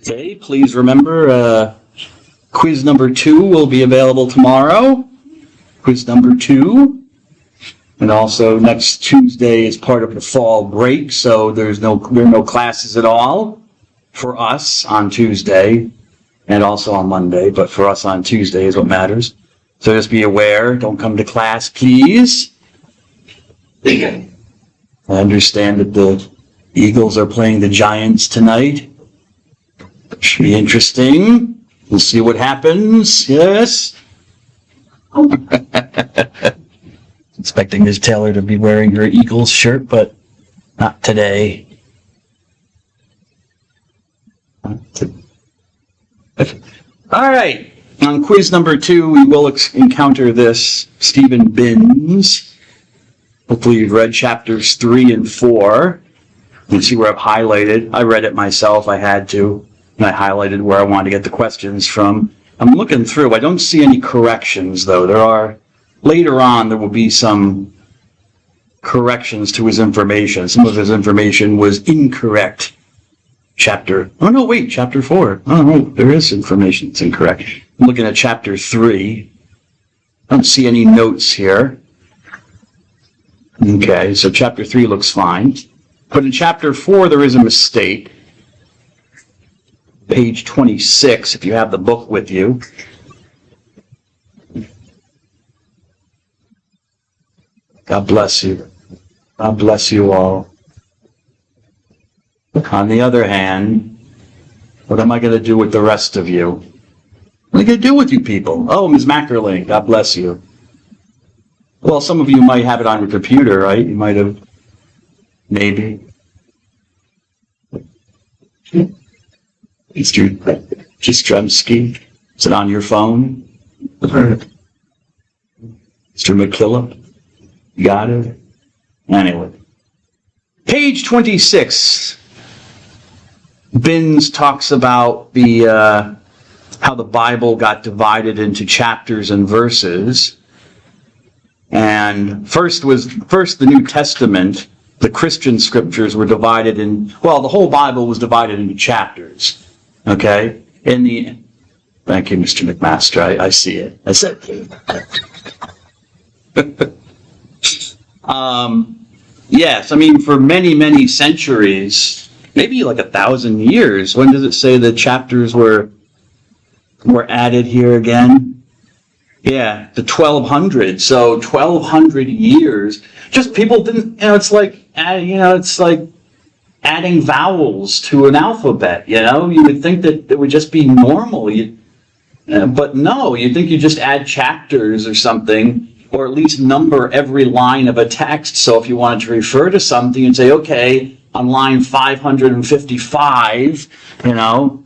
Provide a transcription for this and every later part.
Okay, please remember, quiz number 2 will be available tomorrow. Quiz number 2. And also next Tuesday is part of the fall break, so there are no classes at all for us on Tuesday and also on Monday, but for us on Tuesday is what matters. So just be aware, don't come to class, please. I understand that the Eagles are playing the Giants tonight. Should be interesting. We'll see what happens. Yes. Expecting Ms. Taylor to be wearing her Eagles shirt, but not today. All right. On quiz number 2, we will encounter this Stephen Binns. Hopefully you've read chapters 3 and 4. You can see where I've highlighted. I read it myself. I had to. And I highlighted where I wanted to get the questions from. I'm looking through. I don't see any corrections, though. Later on, there will be some corrections to his information. Some of his information was incorrect. Chapter 4. Oh, no, there is information that's incorrect. I'm looking at chapter 3. I don't see any notes here. Okay, so chapter 3 looks fine. But in chapter 4, there is a mistake. Page 26, if you have the book with you. God bless you. God bless you all. On the other hand, what am I going to do with the rest of you? What am I going to do with you people? Oh, Ms. Mackerling, God bless you. Well, some of you might have it on your computer, right? You might have, maybe. Mr. Jastrzemski, is it on your phone? Mr. McKillop, you got it? Anyway. Page 26. Binns talks about how the Bible got divided into chapters and verses. And first the New Testament, the Christian scriptures were divided the whole Bible was divided into chapters. Okay? Thank you, Mr. McMaster. I see it. I said yes, I mean, for many, many centuries, maybe like 1,000 years, when does it say the chapters were added here again? Yeah, the 1200s. So 1,200 years. Just people didn't, it's like adding vowels to an alphabet, You would think that it would just be normal. But no, you'd think you just add chapters or something, or at least number every line of a text. So if you wanted to refer to something, you'd say, okay, on line 555,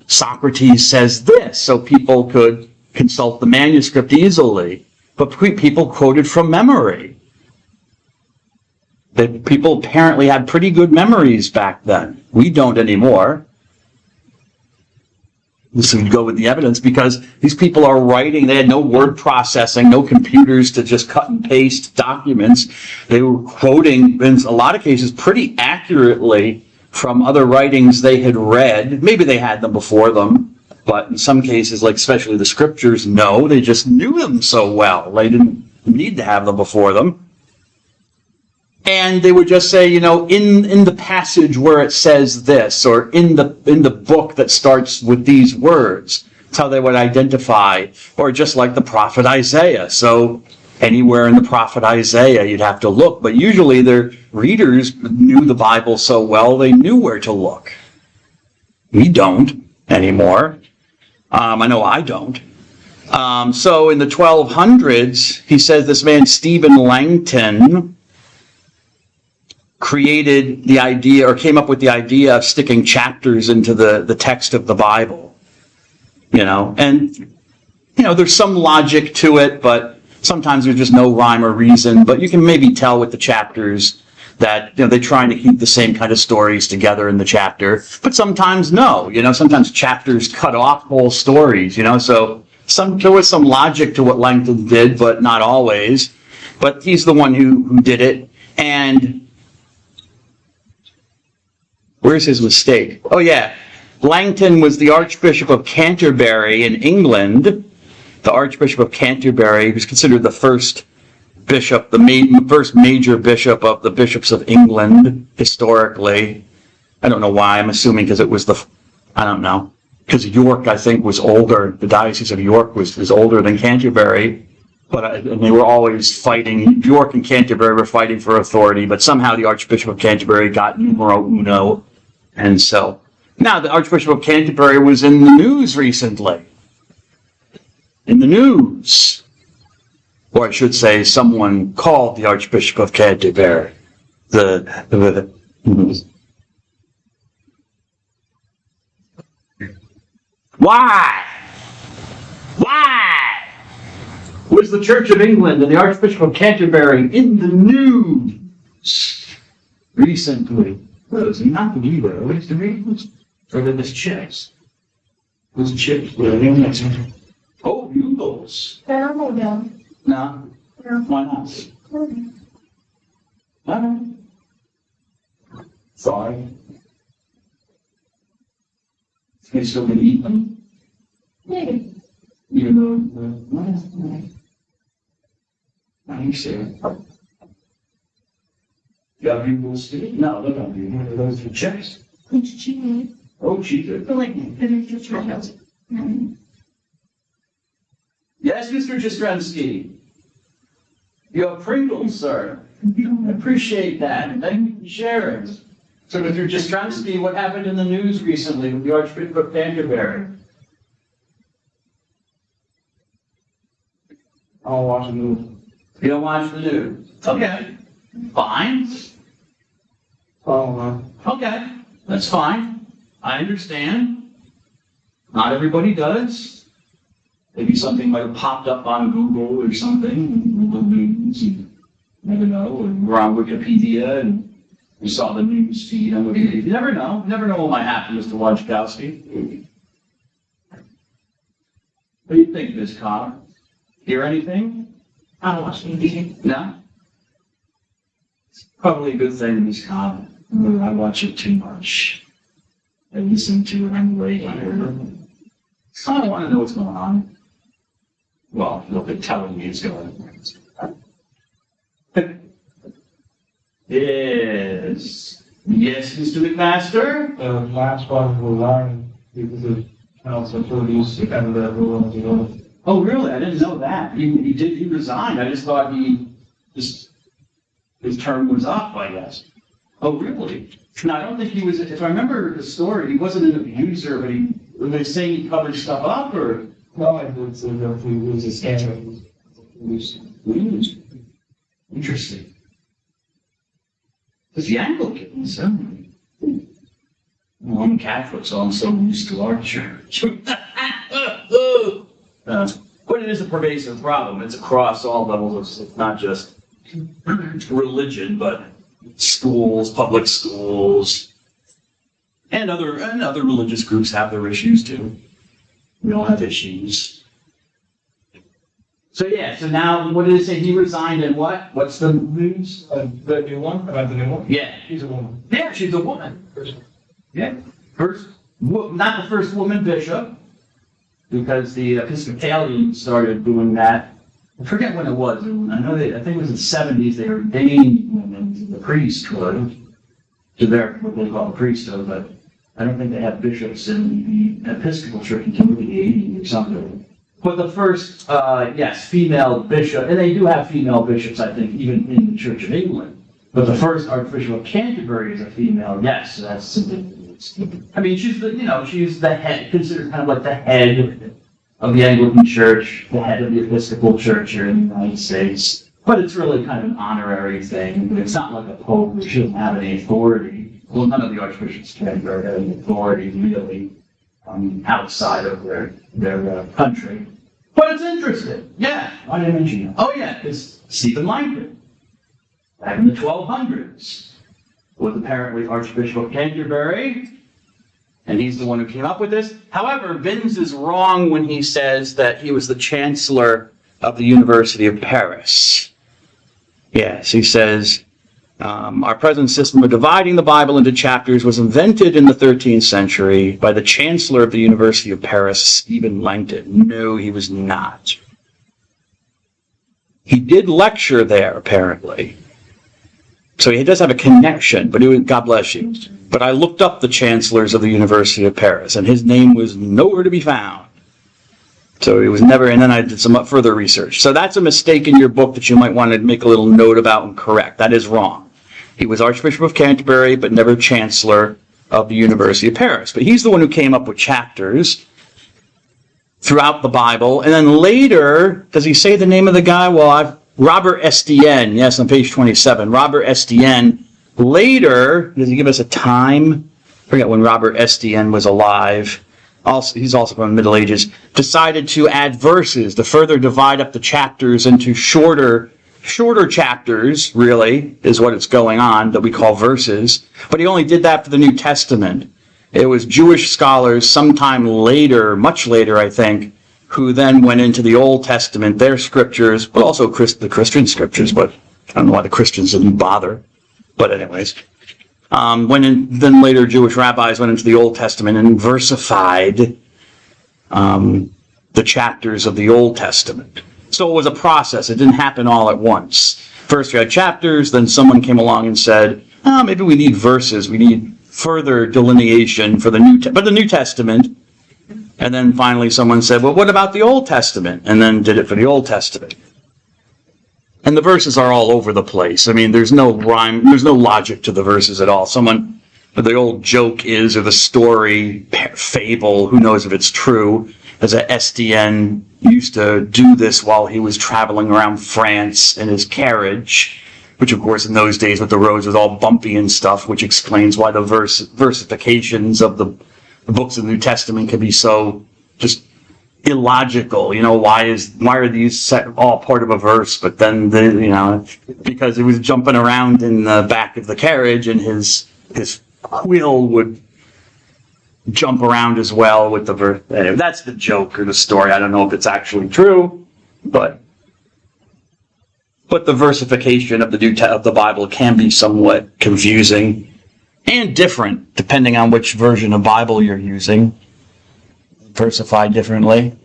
Socrates says this, so people could consult the manuscript easily. But people quoted from memory. That people apparently had pretty good memories back then. We don't anymore. This would go with the evidence because these people are writing. They had no word processing, no computers to just cut and paste documents. They were quoting, in a lot of cases, pretty accurately from other writings they had read. Maybe they had them before them, but in some cases, like especially the scriptures, no, they just knew them so well. They didn't need to have them before them. And they would just say, in the passage where it says this, or in the book that starts with these words, that's how they would identify, or just like the prophet Isaiah. So anywhere in the prophet Isaiah, you'd have to look. But usually their readers knew the Bible so well, they knew where to look. We don't anymore. I know I don't. So in the 1200s, he says this man, Stephen Langton, created the idea, or came up with the idea of sticking chapters into the text of the Bible. And there's some logic to it, but sometimes there's just no rhyme or reason. But you can maybe tell with the chapters that they're trying to keep the same kind of stories together in the chapter. But sometimes no. Sometimes chapters cut off whole stories. So there was some logic to what Langton did, but not always. But he's the one who did it. And where's his mistake? Oh, yeah. Langton was the Archbishop of Canterbury in England. The Archbishop of Canterbury was considered the first bishop, the first major bishop of the bishops of England historically. I don't know why. I'm assuming because it was I don't know. Because York, I think, was older. The Diocese of York was older than Canterbury. And they were always fighting. York and Canterbury were fighting for authority, but somehow the Archbishop of Canterbury got numero uno. And so, now the Archbishop of Canterbury was in the news recently. In the news. Or I should say, someone called the Archbishop of Canterbury. Why? Was the Church of England and the Archbishop of Canterbury in the news recently? Those not the Euro, it's the Eagles. Or the chips. Those chips were Oh, Eagles. No. Why not? Sorry. You still gonna eat them? Maybe. You know, are you serious? You have Eagles too? No, they're not Eagles. Those are checks. It's cheap. Oh, cheaper. But like, it's just right now. Yes, Mr. Jastrzemski. You have Pringles, sir. I appreciate that. Thank you for sharing. So, Mr. Jastrzemski, what happened in the news recently with the Archbishop of Canterbury? I don't watch the news. You don't watch the news? Okay. Fine. I don't know. Okay. That's fine. I understand. Not everybody does. Maybe something might have popped up on Google or something. Google News. You never know. We're on Wikipedia and we saw the news feed on Wikipedia. You never know. You never know what might happen, Mr. Wojciechowski. What do you think, Ms. Connor? Hear anything? I don't watch TV. No? It's probably a good thing, Ms. Connor. I watch it too much. I listen to it on the radio. I don't want to know what's going on. Well, they'll be telling me it's going on. Yes. Yes, Mr. McMaster? The last one will learn because of council produce and the rule of the law. Oh, really? I didn't know that. He resigned. I just thought his term was up, I guess. Oh, really? No, I don't think he was, if I remember the story, he wasn't an abuser, but were they saying he covered stuff up, or? No, I would say that he was a scandal. Interesting. It's the Anglicans, huh? Well, I'm Catholic, so I'm so used to our church. But it is a pervasive problem. It's across all levels. It's not just religion, but schools, public schools, and other religious groups have their issues too. We all have issues. So now what did it say? He resigned and what? What's the news? The new one? About the new one? Yeah. She's a woman. Yeah, she's a woman. Yeah. Not the first woman bishop, because the Episcopalians started doing that. I forget when it was. I think it was in the 70s. They ordained women to the priesthood, to their what they call the priesthood, but I don't think they had bishops in the Episcopal Church until the 80s or something. But the first, female bishop, and they do have female bishops, I think, even in the Church of England. But the first Archbishop of Canterbury is a female. Yes, that's. I mean, she's the head, considered kind of like the head of the Anglican Church, the head of the Episcopal Church here in the United States. But it's really kind of an honorary thing. It's not like a pope. She doesn't have any authority. Well, none of the archbishops of Canterbury have any authority, really, outside of their country. But it's interesting. Yeah, I didn't mention it. Oh, yeah, it's Stephen Langton. Back in the 1200s. Was apparently Archbishop of Canterbury. And he's the one who came up with this. However, Binns is wrong when he says that he was the chancellor of the University of Paris. Yes, he says Our present system of dividing the Bible into chapters was invented in the 13th century by the chancellor of the University of Paris, Stephen Langton. No, he was not. He did lecture there, apparently. So he does have a connection, but God bless you. But I looked up the chancellors of the University of Paris, and his name was nowhere to be found. So it was never, and then I did some further research. So that's a mistake in your book that you might want to make a little note about and correct. That is wrong. He was Archbishop of Canterbury, but never Chancellor of the University of Paris. But he's the one who came up with chapters throughout the Bible. And then later, does he say the name of the guy? Well, Robert Estienne, yes, on page 27. Robert Estienne. Later, does he give us a time? I forget when Robert Estienne was alive. Also, he's also from the Middle Ages. Decided to add verses to further divide up the chapters into shorter chapters, really, is what it's going on, that we call verses. But he only did that for the New Testament. It was Jewish scholars sometime later, much later, I think, who then went into the Old Testament, their scriptures, but also the Christian scriptures, but I don't know why the Christians didn't bother. But anyways, then later Jewish rabbis went into the Old Testament and versified the chapters of the Old Testament. So it was a process. It didn't happen all at once. First you had chapters, then someone came along and said, maybe we need verses. We need further delineation for the New Testament. And then finally someone said, well, what about the Old Testament? And then did it for the Old Testament. And the verses are all over the place. I mean, there's no rhyme, there's no logic to the verses at all. The old joke is, or the story, fable, who knows if it's true, as a Estienne used to do this while he was traveling around France in his carriage, which of course in those days with the roads was all bumpy and stuff, which explains why the versifications of the books of the New Testament can be so just illogical. Why are these set all part of a verse? But then because he was jumping around in the back of the carriage and his quill would jump around as well with the verse. Anyway, that's the joke or the story. I don't know if it's actually true, but the versification of the Bible can be somewhat confusing and different depending on which version of Bible you're using. Versified differently.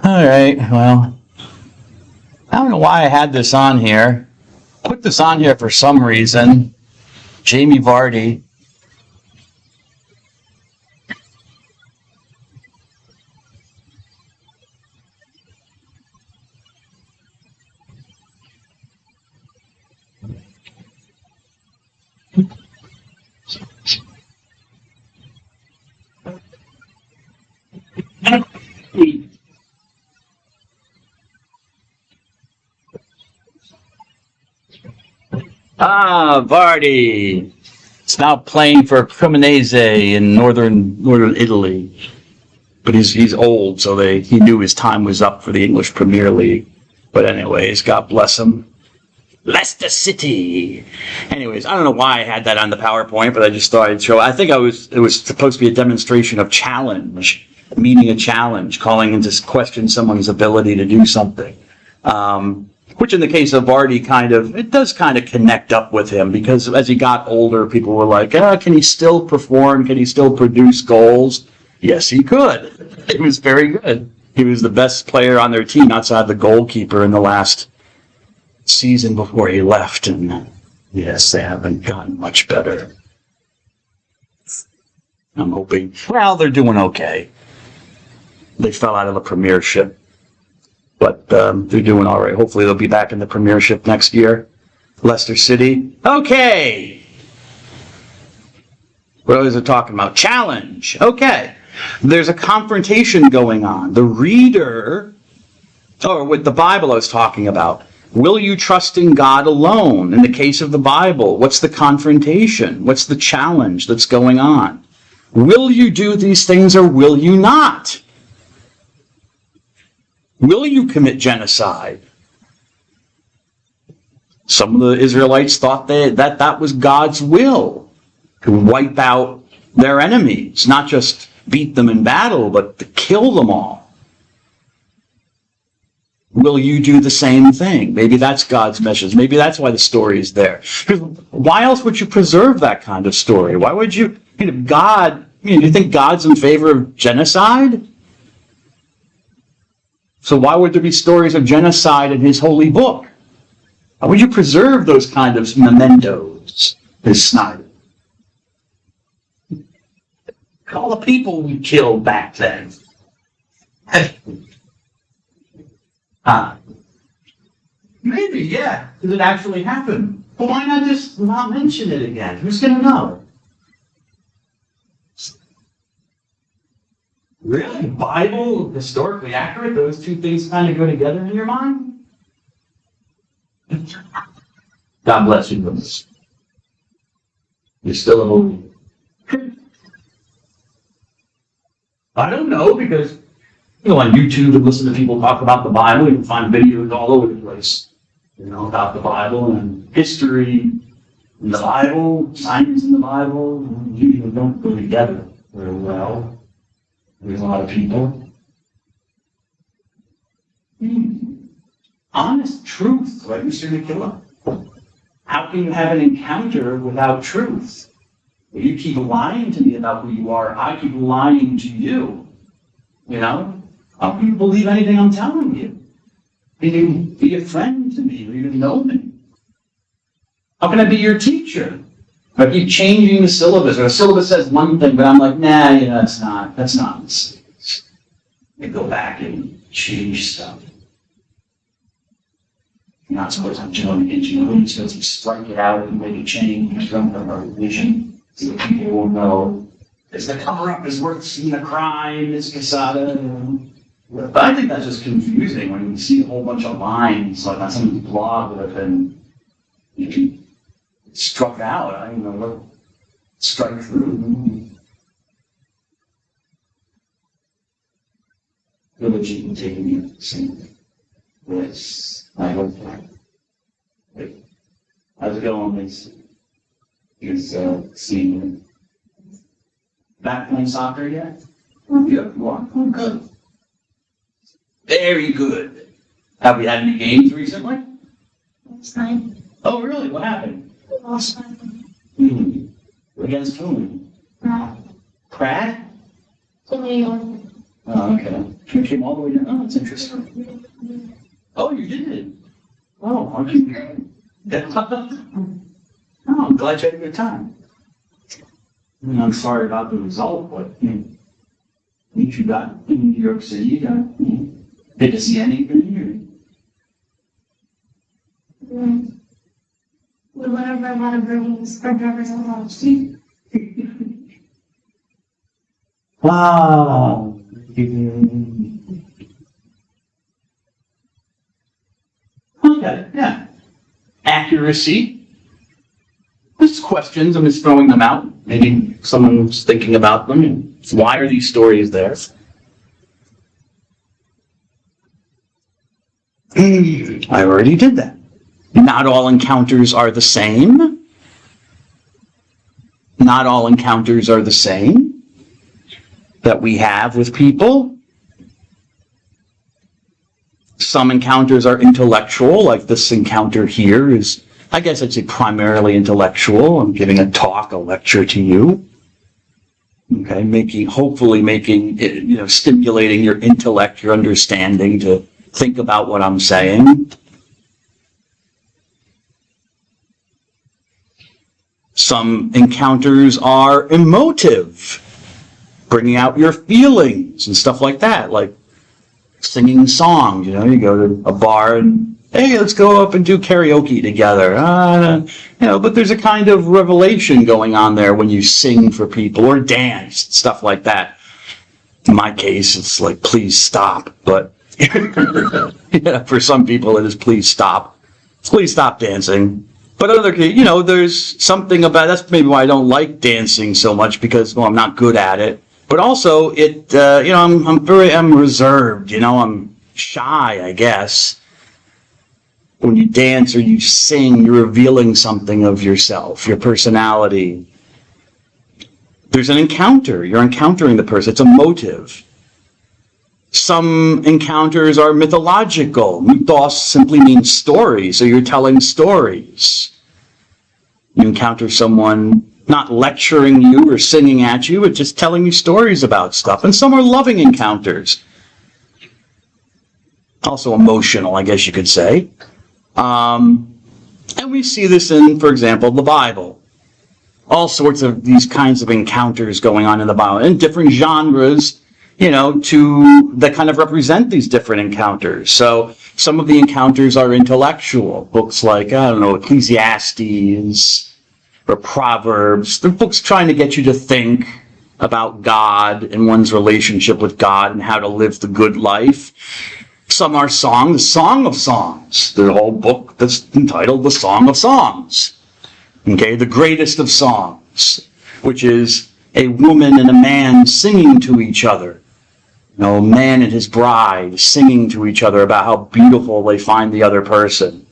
All right, well, I don't know why I had this on here. Put this on here for some reason. Jamie Vardy. Vardy. It's now playing for Cremonese in northern Italy. But he's old, so he knew his time was up for the English Premier League. But anyways, God bless him. Leicester City. Anyways, I don't know why I had that on the PowerPoint, but I just thought I'd show. I think it was supposed to be a demonstration of challenge, meaning a challenge, calling into question someone's ability to do something. Which in the case of Vardy it does kind of connect up with him, because as he got older, people were like, can he still perform? Can he still produce goals? Yes, he could. He was very good. He was the best player on their team outside the goalkeeper in the last season before he left. And yes, they haven't gotten much better. I'm hoping. Well, they're doing okay. They fell out of the Premiership. But they're doing all right. Hopefully they'll be back in the Premiership next year. Leicester City. Okay. What was it talking about? Challenge. Okay. There's a confrontation going on. The reader, or with the Bible I was talking about, will you trust in God alone? In the case of the Bible, what's the confrontation? What's the challenge that's going on? Will you do these things or will you not? Will you commit genocide? Some of the Israelites thought that was God's will, to wipe out their enemies, not just beat them in battle, but to kill them all. will you do the same thing? Maybe that's God's message. Maybe that's why the story is there. Because why else would you preserve that kind of story? Why would you, God, you think God's in favor of genocide? So why would there be stories of genocide in his holy book? Why would you preserve those kind of mementos, Ms. Snyder? All the people we killed back then. Maybe, yeah. Because it actually happened. But why not just not mention it again? Who's going to know? Really? Bible, historically accurate? Those two things kind of go together in your mind? God bless you, brothers. You're still a holy. I don't know, because on YouTube and listen to people talk about the Bible, you can find videos all over the place, about the Bible and history in the Bible, science in the Bible. Usually don't go together very well. There's a lot of people. Honest truth, right, Mr. McKillop? How can you have an encounter without truth? You keep lying to me about who you are. I keep lying to you. How can you believe anything I'm telling you? Can you be a friend to me or even know me? How can I be your teacher? I keep changing the syllabus, or the syllabus says one thing, but I'm like, nah, that's not the syllabus. They go back and change stuff. You're not supposed to join engineering, you're supposed to strike it out and make a change from our vision. So that people will know, is the cover-up is worth seeing a crime, is Casada? But I think that's just confusing when you see a whole bunch of lines, like on somebody's blog that have been struck out. I don't know what strike through. Village even taking you same. Yes, I hope that. How's it going, Lisa? Is seeing back playing soccer yet? Yeah, you are. Oh, good. Very good. Have we had any games recently? Last night. Oh, really? What happened? Last night. Against whom? Pratt. Pratt? Oh, Oh, okay. You came all the way down. Oh, that's interesting. Oh, you did? Oh, aren't you? Oh, I'm glad you had a good time. I'm sorry about the result, but at least you got in New York City, you got did to see anything here. We went over a lot of rooms for drivers on Wall Street. Wow. Okay, yeah. Accuracy. Just questions, I'm just throwing them out. Maybe someone's thinking about them. Why are these stories there? I already did that. Not all encounters are the same. Not all encounters are the same that we have with people. Some encounters are intellectual, like this encounter here is, I guess I'd say primarily intellectual. I'm giving a talk, a lecture to you. Okay, hopefully making, stimulating your intellect, your understanding to think about what I'm saying. Some encounters are emotive, bringing out your feelings and stuff like that, like singing songs. You go to a bar and, hey, let's go up and do karaoke together. But there's a kind of revelation going on there when you sing for people or dance, stuff like that. In my case, it's like, please stop. But for some people, it is please stop. Please stop dancing. But other cases, there's something about, that's maybe why I don't like dancing so much, because, I'm not good at it. But also, I'm reserved, I'm shy, I guess. When you dance or you sing, you're revealing something of yourself, your personality. There's an encounter. You're encountering the person. It's emotive. Some encounters are mythological. Mythos simply means story, so you're telling stories. You encounter someone not lecturing you or singing at you, but just telling you stories about stuff. And some are loving encounters. Also emotional, I guess you could say. And we see this in, for example, the Bible. All sorts of these kinds of encounters going on in the Bible, in different genres, that kind of represent these different encounters. So some of the encounters are intellectual. Books like, Ecclesiastes or Proverbs. They're books trying to get you to think about God and one's relationship with God and how to live the good life. Some are songs, the Song of Songs. There's a whole book that's entitled The Song of Songs. Okay, the greatest of songs, which is a woman and a man singing to each other. A man and his bride singing to each other about how beautiful they find the other person.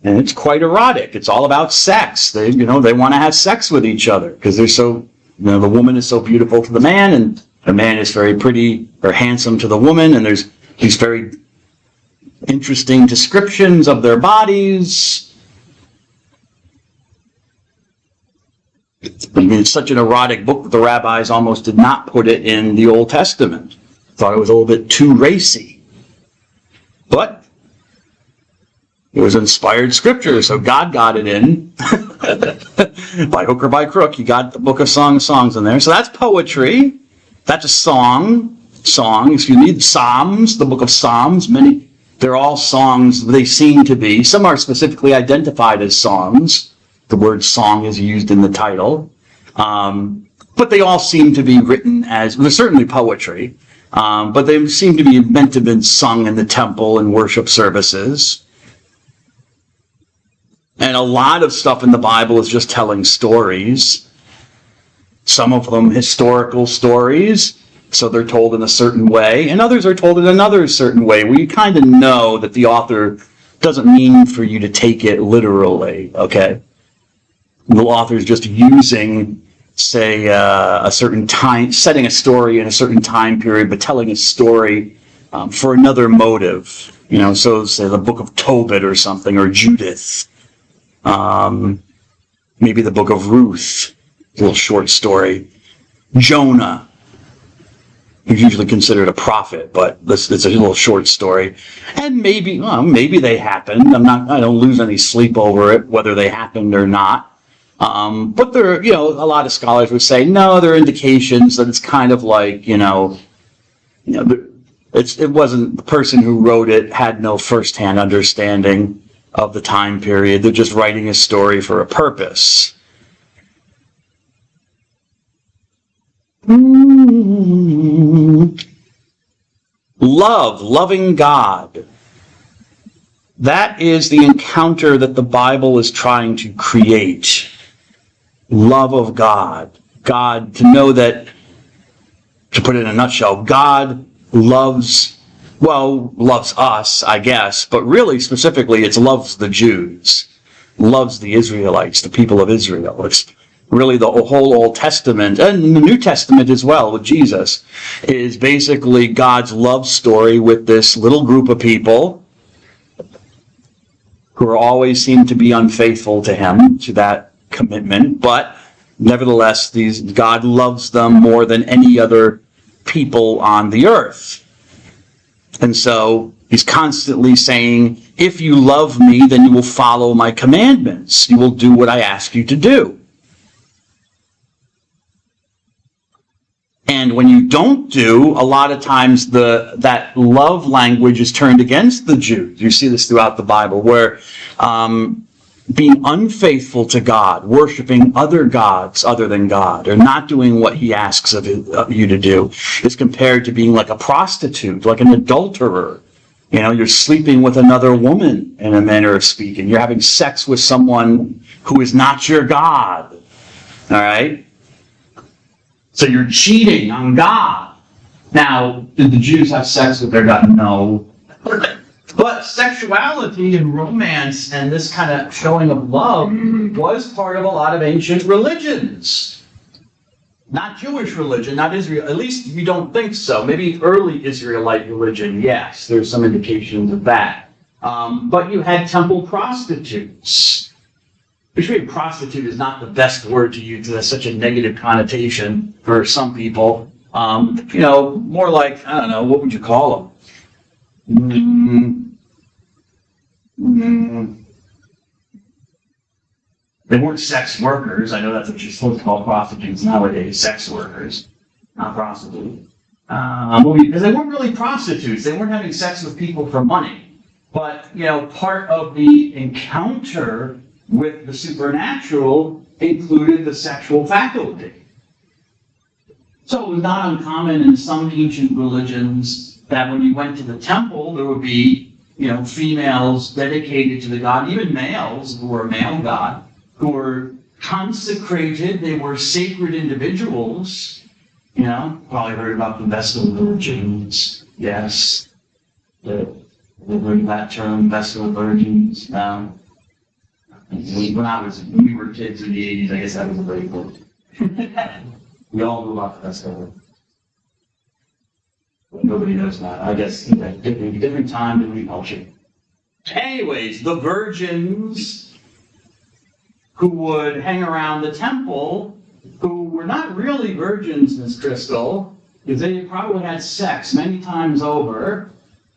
And it's quite erotic. It's all about sex. They want to have sex with each other because they're so, the woman is so beautiful to the man and the man is very pretty or handsome to the woman. And there's these very interesting descriptions of their bodies. I mean, it's such an erotic book that the rabbis almost did not put it in the Old Testament. Thought it was a little bit too racy. But it was inspired scripture, so God got it in. By hook or by crook, he got the book of Songs in there. So that's poetry. That's a song. Psalms, the book of Psalms. They're all songs, they seem to be. Some are specifically identified as songs. The word song is used in the title. But they all seem to be written as, they're certainly poetry, but they seem to be meant to have been sung in the temple and worship services. And a lot of stuff in the Bible is just telling stories. Some of them historical stories, so they're told in a certain way, and others are told in another certain way, where you kind of know that the author doesn't mean for you to take it literally, okay? The author is just using, say, a certain time, setting a story in a certain time period, but telling a story for another motive. So say the book of Tobit or something, or Judith. Maybe the book of Ruth, a little short story. Jonah. He's usually considered a prophet, but it's a little short story. And maybe they happened. I don't lose any sleep over it, whether they happened or not. But there, a lot of scholars would say, no, there are indications that it's kind of like, it wasn't the person who wrote it had no firsthand understanding of the time period. They're just writing a story for a purpose. Loving God. That is the encounter that the Bible is trying to create. Love of God. God, to know that, to put it in a nutshell, God loves us, I guess, but really specifically it loves the Jews, loves the Israelites, the people of Israel. It's really the whole Old Testament and the New Testament as well with Jesus is basically God's love story with this little group of people who always seem to be unfaithful to him, to that commitment, but nevertheless God loves them more than any other people on the earth. And so he's constantly saying, if you love me, then you will follow my commandments. You will do what I ask you to do. And when you don't do, a lot of times that love language is turned against the Jews. You see this throughout the Bible, where being unfaithful to God, worshiping other gods other than God, or not doing what he asks of you to do, is compared to being like a prostitute, like an adulterer. You're sleeping with another woman, in a manner of speaking. You're having sex with someone who is not your God. All right? So you're cheating on God. Now, did the Jews have sex with their God? No. But sexuality and romance and this kind of showing of love was part of a lot of ancient religions. Not Jewish religion, not Israel. At least we don't think so. Maybe early Israelite religion, yes. There's some indications of that. But you had temple prostitutes. Which maybe prostitute is not the best word to use. It has such a negative connotation for some people. More like, I don't know, what would you call them? They weren't sex workers. I know that's what you're supposed to call prostitutes nowadays, sex workers, not prostitutes. Because they weren't really prostitutes. They weren't having sex with people for money. But, part of the encounter with the supernatural included the sexual faculty. So it was not uncommon in some ancient religions that when you went to the temple, there would be, females dedicated to the god, even males who were a male god, who were consecrated. They were sacred individuals. Probably heard about the Vestal Virgins. Yes. We've heard that term, Vestal Virgins. When we were kids in the 80s, I guess that was a very good. We all knew about the Vestal. But nobody knows that. I guess different time, different culture. Anyways, the virgins who would hang around the temple, who were not really virgins, Miss Crystal, because they probably had sex many times over,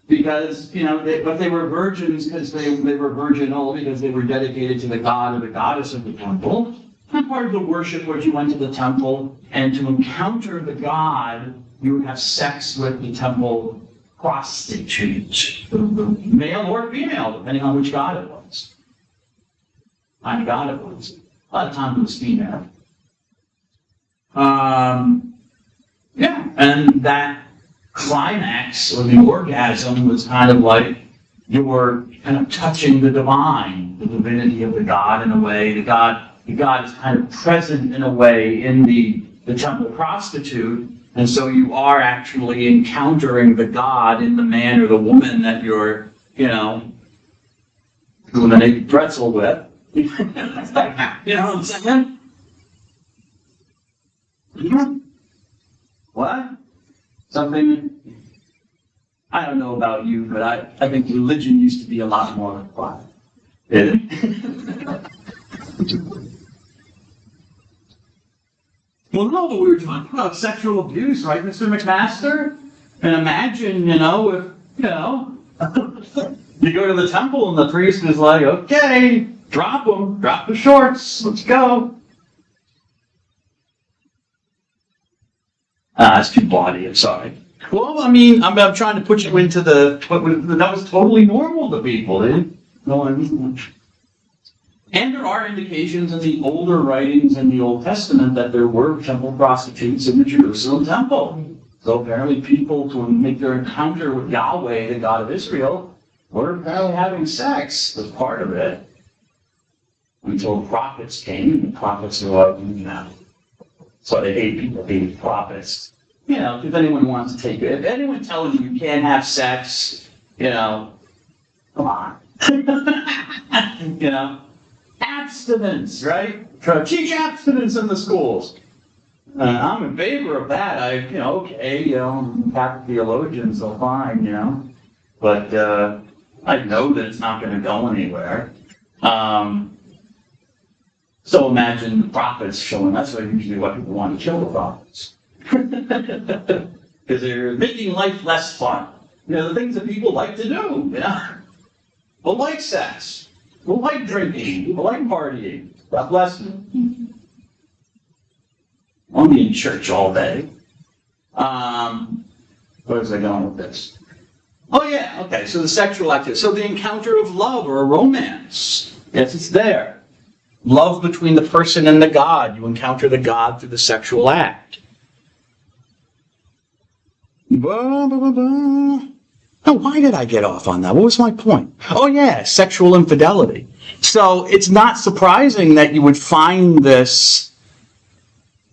because, but they were virgins because they were virginal, because they were dedicated to the god or the goddess of the temple. And part of the worship was you went to the temple, and to encounter the god, you would have sex with the temple prostitute, male or female, depending on which god it was. I god it was. A lot of times it was female. And that climax or the orgasm was kind of like you were kind of touching the divine, the divinity of the god in a way. The god is kind of present in a way in the temple prostitute, and so you are actually encountering the god in the man or the woman that you're, doing the naked pretzel with. You know what I'm saying? What? Something? I don't know about you, but I think religion used to be a lot more fun. Well, no, but we were talking about sexual abuse, right, Mr. McMaster? And imagine, if, you go to the temple and the priest is like, okay, drop them, drop the shorts, let's go. That's too bawdy, I'm sorry. Well, I'm trying to put you into that was totally normal to people, And there are indications in the older writings in the Old Testament that there were temple prostitutes in the Jerusalem temple. So apparently people, to make their encounter with Yahweh, the God of Israel, were apparently having sex as part of it. Until the prophets came, and the prophets were like, So they hate people being prophets. If anyone wants to take it, if anyone tells you can't have sex, come on. Abstinence, right? Teach abstinence in the schools. I'm in favor of that. Catholic theologians are fine, But I know that it's not going to go anywhere. So imagine the prophets showing. That's usually what people want to kill the prophets. Because they're making life less fun. The things that people like to do, People like sex. People like drinking. People like partying. God bless them. I'll be in church all day. Where was I going with this? Oh yeah, okay, so the sexual activity. So the encounter of love or a romance. Yes, it's there. Love between the person and the God. You encounter the God through the sexual act. Now, why did I get off on that? What was my point? Oh yeah, sexual infidelity. So it's not surprising that you would find this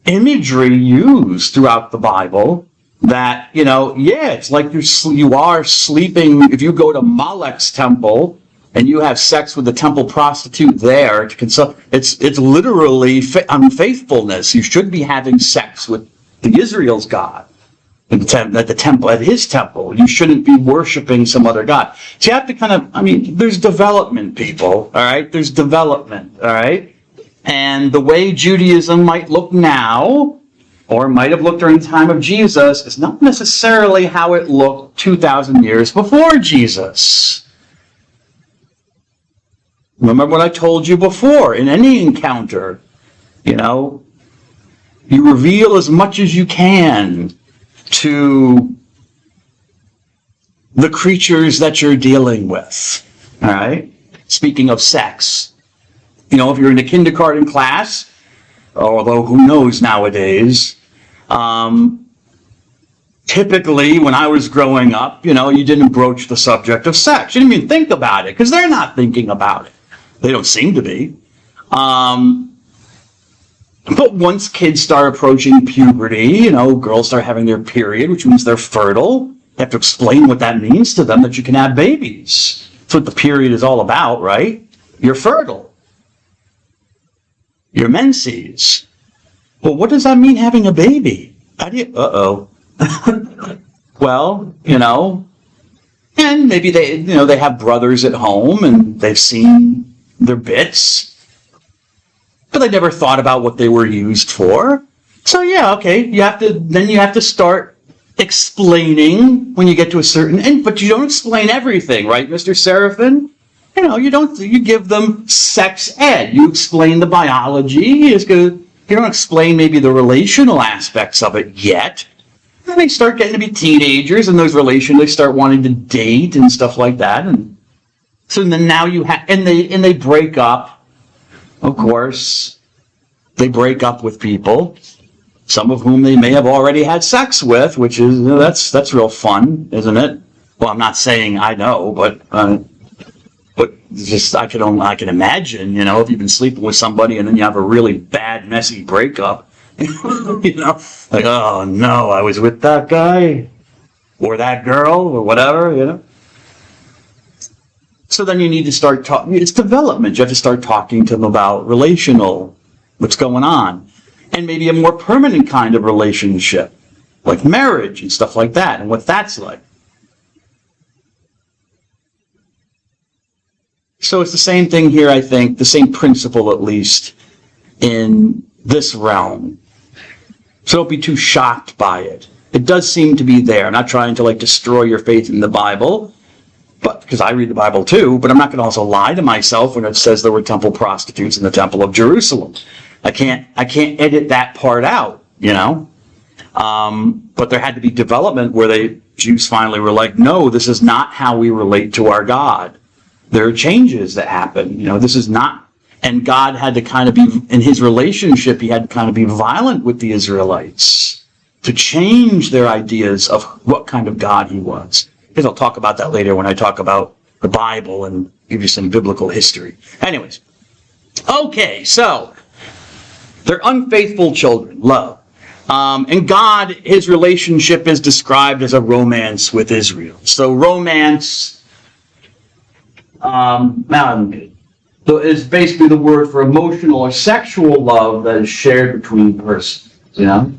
imagery used throughout the Bible that, it's like you are sleeping. If you go to Molech's temple, and you have sex with the temple prostitute there to consult, it's literally unfaithfulness. You should be having sex with the Israel's God at the temple, at his temple. You shouldn't be worshiping some other God. So you have to kind of, I mean, there's development, people, all right? There's development, all right? And the way Judaism might look now, or might have looked during the time of Jesus, is not necessarily how it looked 2,000 years before Jesus. Remember what I told you before, in any encounter, you know, you reveal as much as you can to the creatures that you're dealing with, all right? Speaking of sex, you know, if you're in a kindergarten class, although who knows nowadays, typically when I was growing up, you know, you didn't broach the subject of sex. You didn't even think about it, because they're not thinking about it. They don't seem to be. But once kids start approaching puberty, you know, girls start having their period, which means they're fertile. You have to explain what that means to them, that you can have babies. That's what the period is all about, right? You're fertile. You're menses. Well, what does that mean, having a baby? How do you, well, you know, and maybe they, you know, they have brothers at home and they've seen their bits, but they never thought about what they were used for. So yeah, okay, you have to start explaining when you get to a certain end, but you don't explain everything, right, Mr. Seraphin? You know, you give them sex ed. You explain the biology. You don't explain maybe the relational aspects of it yet. And they start getting to be teenagers, and those relations, they start wanting to date and stuff like that. And so then now you have, and they break up. Of course, they break up with people, some of whom they may have already had sex with, which is, you know, that's real fun, isn't it? Well, I'm not saying I know, but just I can imagine, you know, if you've been sleeping with somebody and then you have a really bad, messy breakup, you know, like, oh no, I was with that guy or that girl or whatever, you know. So then you need to start talking. It's development. You have to start talking to them about relational, what's going on, and maybe a more permanent kind of relationship, like marriage and stuff like that, and what that's like. So it's the same thing here, I think, the same principle at least in this realm. So don't be too shocked by it. It does seem to be there. I'm not trying to destroy your faith in the Bible, but because I read the Bible too, but I'm not going to also lie to myself when it says there were temple prostitutes in the Temple of Jerusalem. I can't edit that part out, you know. But there had to be development where Jews finally were like, no, this is not how we relate to our God. There are changes that happen, you know. This is not, and God had to kind of be, in his relationship, he had to kind of be violent with the Israelites to change their ideas of what kind of God he was. Because I'll talk about that later when I talk about the Bible and give you some biblical history. Anyways, okay, so they're unfaithful children, love. And God, his relationship is described as a romance with Israel. So romance, is basically the word for emotional or sexual love that is shared between persons, you know?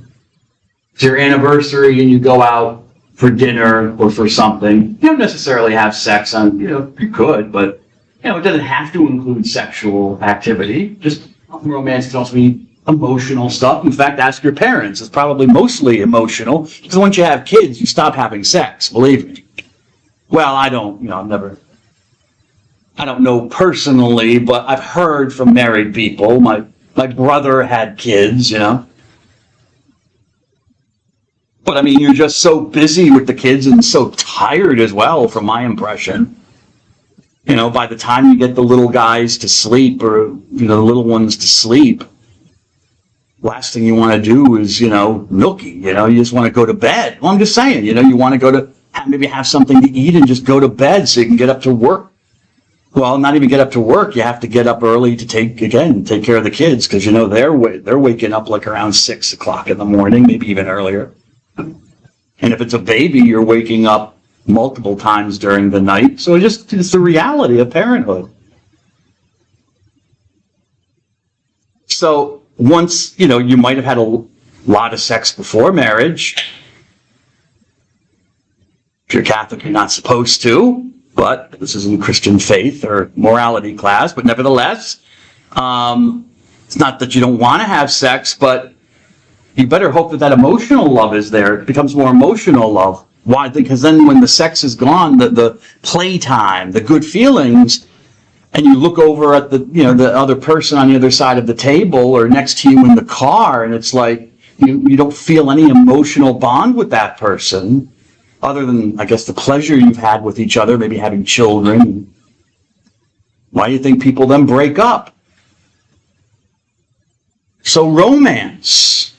It's your anniversary and you go out for dinner or for something. You don't necessarily have sex on, you know, you could, but, you know, it doesn't have to include sexual activity. Just romance can also be emotional stuff. In fact, ask your parents. It's probably mostly emotional, because once you have kids, you stop having sex, believe me. Well, I don't know personally, but I've heard from married people. My brother had kids, you know. But I mean, you're just so busy with the kids and so tired as well, from my impression. You know, by the time you get the little guys to sleep, or, you know, the little ones to sleep, last thing you want to do is, you know, nookie, you know, you just want to go to bed. Well, I'm just saying, you know, you want to go to, maybe have something to eat and just go to bed so you can get up to work. Well, not even get up to work. You have to get up early to take care of the kids, because, you know, they're waking up like around 6 o'clock in the morning, maybe even earlier. And if it's a baby, you're waking up multiple times during the night. So it's the reality of parenthood. So once, you might have had a lot of sex before marriage. If you're Catholic, you're not supposed to, but this isn't Christian faith or morality class, but nevertheless, it's not that you don't want to have sex, but you better hope that emotional love is there. It becomes more emotional love. Why? Because then when the sex is gone, the playtime, the good feelings, and you look over at the other person on the other side of the table or next to you in the car, and it's like you don't feel any emotional bond with that person other than, I guess, the pleasure you've had with each other, maybe having children. Why do you think people then break up? So romance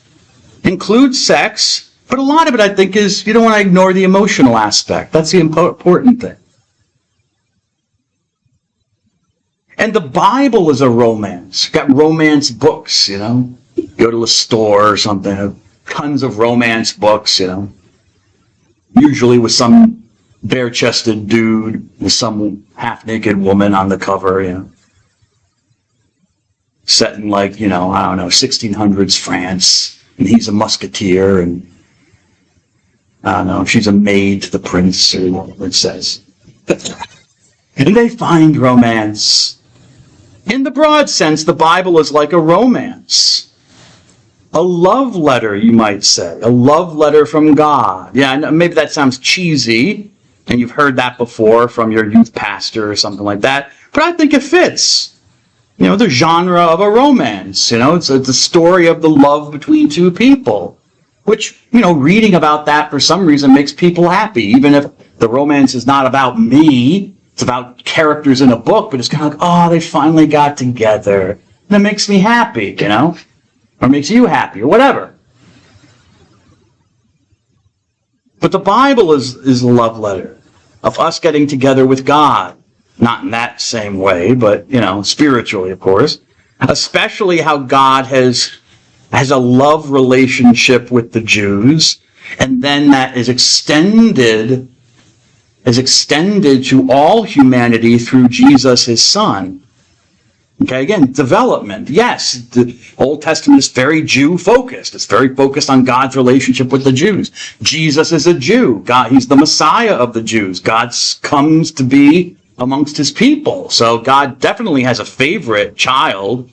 includes sex, but a lot of it, I think, is you don't want to ignore the emotional aspect. That's the important thing. And the Bible is a romance. You've got romance books, Go to a store or something, tons of romance books, Usually with some bare-chested dude with some half-naked woman on the cover, Set in 1600s France, and he's a musketeer, and I don't know, she's a maid to the prince, or whatever it says. And they find romance. In the broad sense, the Bible is like a romance. A love letter, you might say. A love letter from God. Yeah, maybe that sounds cheesy, and you've heard that before from your youth pastor or something like that, but I think it fits. The genre of a romance. It's the story of the love between two people, which, reading about that for some reason makes people happy, even if the romance is not about me. It's about characters in a book, but it's kind of like, they finally got together. And it makes me happy, or makes you happy, or whatever. But the Bible is a love letter of us getting together with God. Not in that same way, but, spiritually, of course. Especially how God has a love relationship with the Jews, and then that is extended to all humanity through Jesus, his son. Okay, again, development. Yes, the Old Testament is very Jew-focused. It's very focused on God's relationship with the Jews. Jesus is a Jew. He's the Messiah of the Jews. God comes to be amongst his people. So God definitely has a favorite child,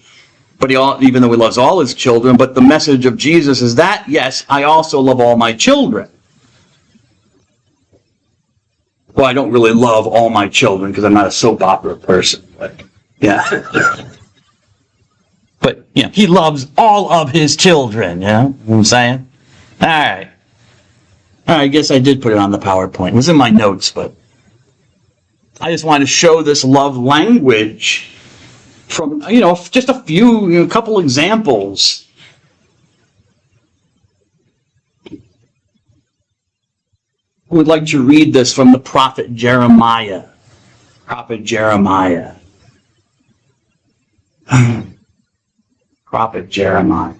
but even though he loves all his children, but the message of Jesus is that, yes, I also love all my children. Well, I don't really love all my children because I'm not a soap opera person, but yeah. But, he loves all of his children, you know what I'm saying? All right, I guess I did put it on the PowerPoint. It was in my notes, but I just wanted to show this love language from, just a couple examples. Who would like to read this from the prophet Jeremiah? Prophet Jeremiah. Prophet Jeremiah.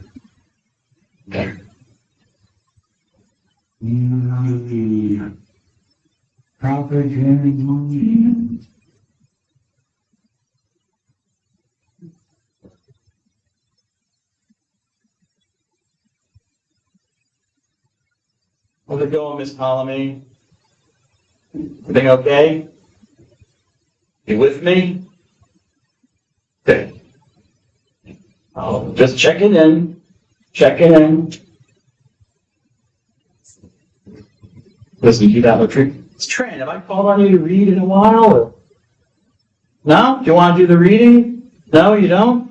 Okay. Prophet Jeremiah. How's it going, Miss Ptolemy? Everything okay? You with me? Okay. Oh, just checking in. Checking in. Listen, you got a trick. It's Trent. Have I called on you to read in a while? Or? No? Do you want to do the reading? No, you don't?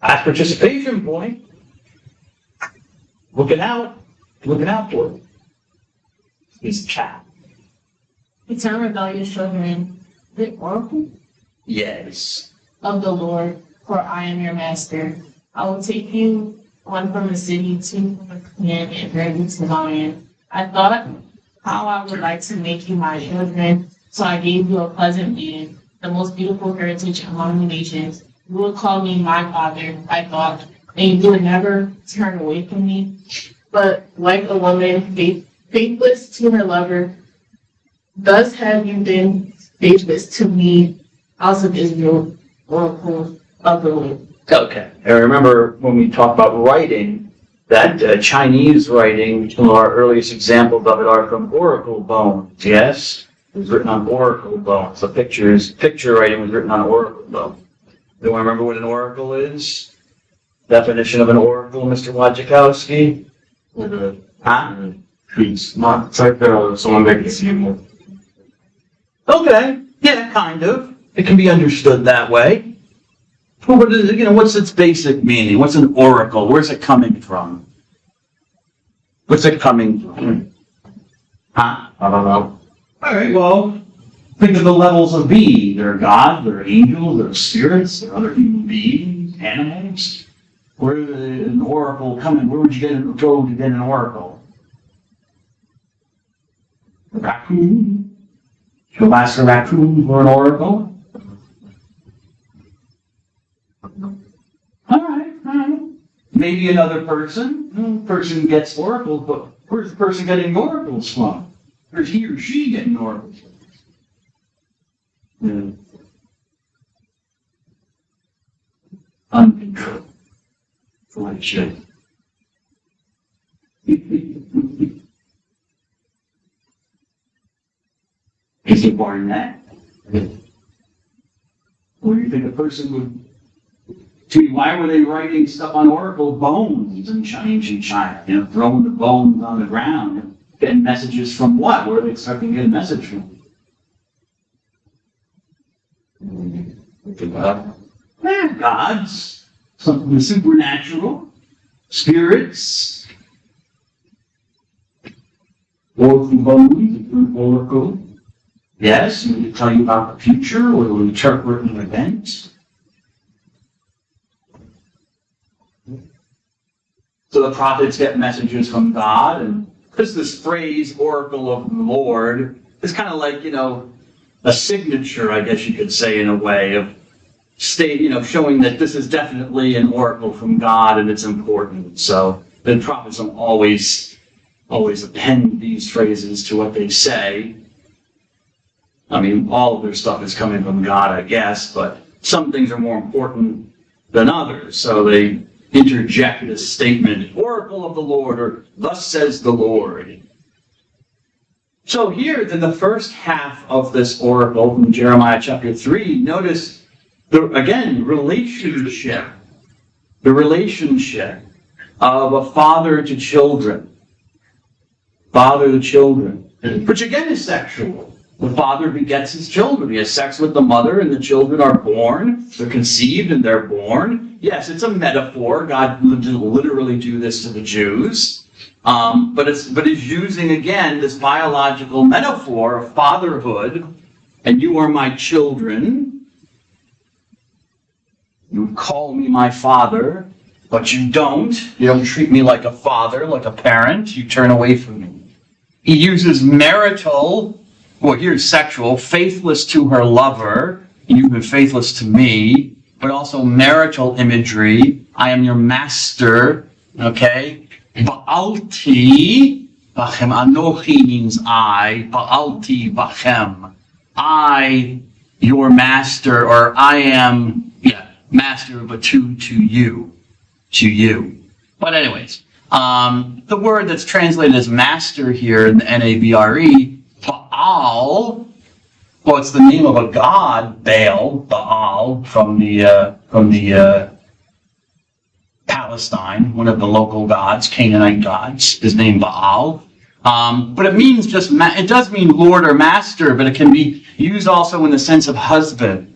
Ask participation point. Looking out for it. He's a chat. Return rebellious children, the oracle Yes. of the Lord, for I am your master. I will take you one from the city, two from the clan, and bring you to Zion. I thought how I would like to make you my children, so I gave you a pleasant being, the most beautiful heritage among the nations. You will call me my father, I thought, and you would never turn away from me. But like a woman faithless to her lover, thus have you been faithless to me, house of Israel, oracle of the Lord. Okay. I remember when we talked about writing, that Chinese writing, some of our earliest examples of it are from oracle bones, yes? It was written on oracle bones. The picture writing was written on oracle bones. Do you remember what an oracle is? Definition of an oracle, Mr. Wojciechowski? Huh? It's not, it's like someone that can see more. Okay. Yeah, kind of. It can be understood that way. Well, what is, what's its basic meaning? What's an oracle? Where's it coming from? What's it coming from? Huh? I don't know. All right, well, think of the levels of being. There are gods, there are angels, there are spirits, there are other human beings, animals. Where did an oracle come in? Where would you go to get an oracle? A raccoon? You'll ask a raccoon for an oracle? All right. Maybe another person. Person gets oracles, but where's the person getting oracles from? Where's he or she getting oracles from? Uncontrolled. Like shit. Is it more than that? What do you think a person would? Why were they writing stuff on oracle bones in ancient China? Throwing the bones on the ground, getting messages from what? Where are they expecting to get a message from? Gods, something supernatural, spirits, oracle bones, oracle. Yes, it will tell you about the future, or it will interpret an event. So the prophets get messages from God, and because this phrase, oracle of the Lord, is kind of like, a signature, I guess you could say, in a way, of showing that this is definitely an oracle from God and it's important. So the prophets don't always append these phrases to what they say. I mean, all of their stuff is coming from God, I guess, but some things are more important than others. So they interject this statement, oracle of the Lord, or thus says the Lord. So here, in the first half of this oracle from Jeremiah chapter 3, notice, the relationship of a father to children. Father to children. Which again is sexual. The father begets his children. He has sex with the mother, and the children are born. They're conceived and they're born. Yes, it's a metaphor. God didn't literally do this to the Jews. But it's using, again, this biological metaphor of fatherhood. And you are my children. You call me my father, but you don't. You don't treat me like a father, like a parent. You turn away from me. He uses marital, here's sexual, faithless to her lover, and you've been faithless to me, but also marital imagery. I am your master, okay? Ba'alti bachem. Anochi means I. Ba'alti bachem. I, your master, or I am, master, but to you. To you. But anyways, the word that's translated as master here in the NABRE, Baal, well, it's the name of a god, Baal, from the Palestine, one of the local gods, Canaanite gods, is named Baal. But it means it does mean Lord or master, but it can be used also in the sense of husband.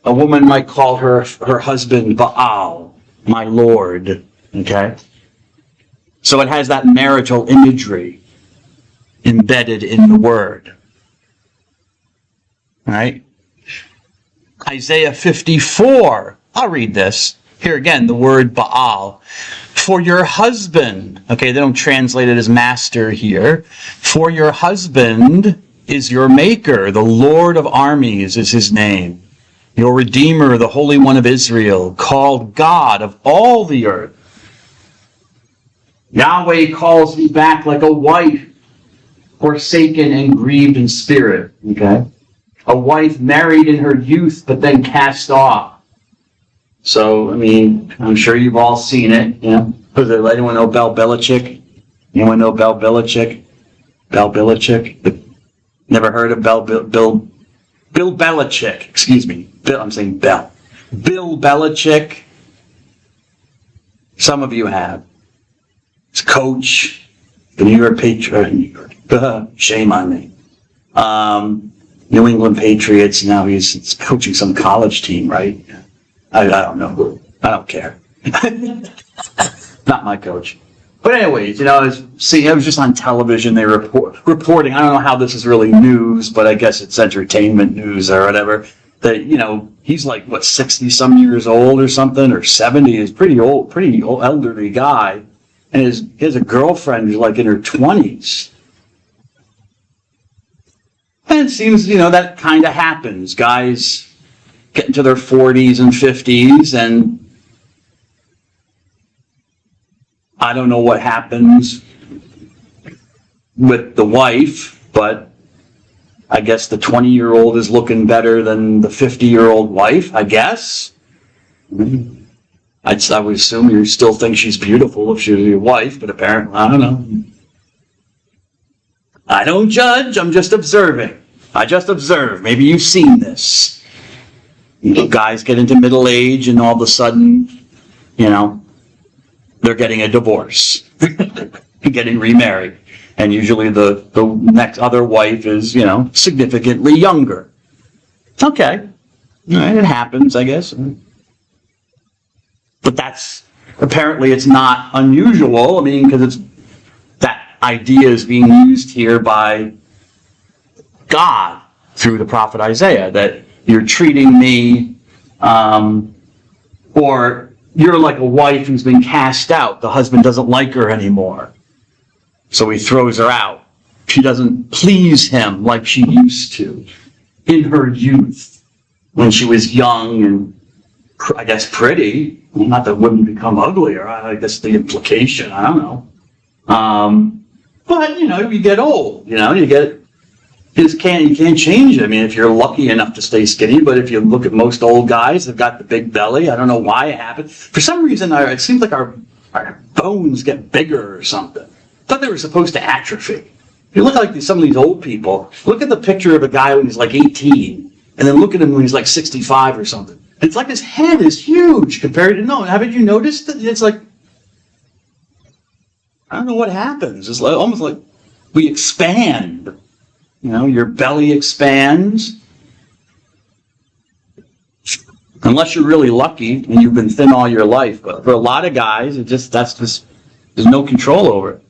A woman might call her husband Baal, my Lord, okay? So it has that marital imagery embedded in the word. All right? Isaiah 54. I'll read this. Here again, the word Baal. For your husband, okay, they don't translate it as master here. For your husband is your maker. The Lord of armies is his name. Your Redeemer, the Holy One of Israel, called God of all the earth. Yahweh calls me back like a wife, forsaken and grieved in spirit. Okay? A wife married in her youth, but then cast off. So, I mean, I'm sure you've all seen it. You know? Anyone know Bill Belichick? Anyone know Bill Belichick? Bill Belichick? Never heard of Bill Belichick. Excuse me. I'm saying Bill. Bill Belichick. Some of you have. He's coach, the New York Patriots. Shame on me. New England Patriots. Now he's coaching some college team, right? I don't know. I don't care. Not my coach. But anyways, I was just on television. They reporting. I don't know how this is really news, but I guess it's entertainment news or whatever. That he's like 60 some years old or something, or 70. He's pretty old, elderly guy, and he has a girlfriend who's like in her 20s. And it seems that kind of happens. Guys get into their 40s and 50s, and I don't know what happens with the wife, but I guess the 20-year-old is looking better than the 50-year-old wife, I guess. I would assume you still think she's beautiful if she's your wife, but apparently, I don't know. I don't judge, I'm just observing. I just observe. Maybe you've seen this. Guys get into middle age and all of a sudden, they're getting a divorce, getting remarried. And usually the next other wife is, significantly younger. It's okay. It happens, I guess. But apparently it's not unusual. I mean, because that idea is being used here by God through the prophet Isaiah, that you're treating me, or you're like a wife who's been cast out. The husband doesn't like her anymore, so he throws her out. She doesn't please him like she used to in her youth, when she was young and, I guess, pretty. Well, not that women become uglier. I guess the implication. I don't know. But you get old. You can't change it. I mean, if you're lucky enough to stay skinny, but if you look at most old guys, they've got the big belly. I don't know why it happened. For some reason, it seems like our bones get bigger or something. I thought they were supposed to atrophy. If you look like some of these old people, look at the picture of a guy when he's like 18, and then look at him when he's like 65 or something. It's like his head is huge compared to, haven't you noticed that? It's like, I don't know what happens. It's almost like we expand. Your belly expands. Unless you're really lucky and you've been thin all your life. But for a lot of guys, there's no control over it.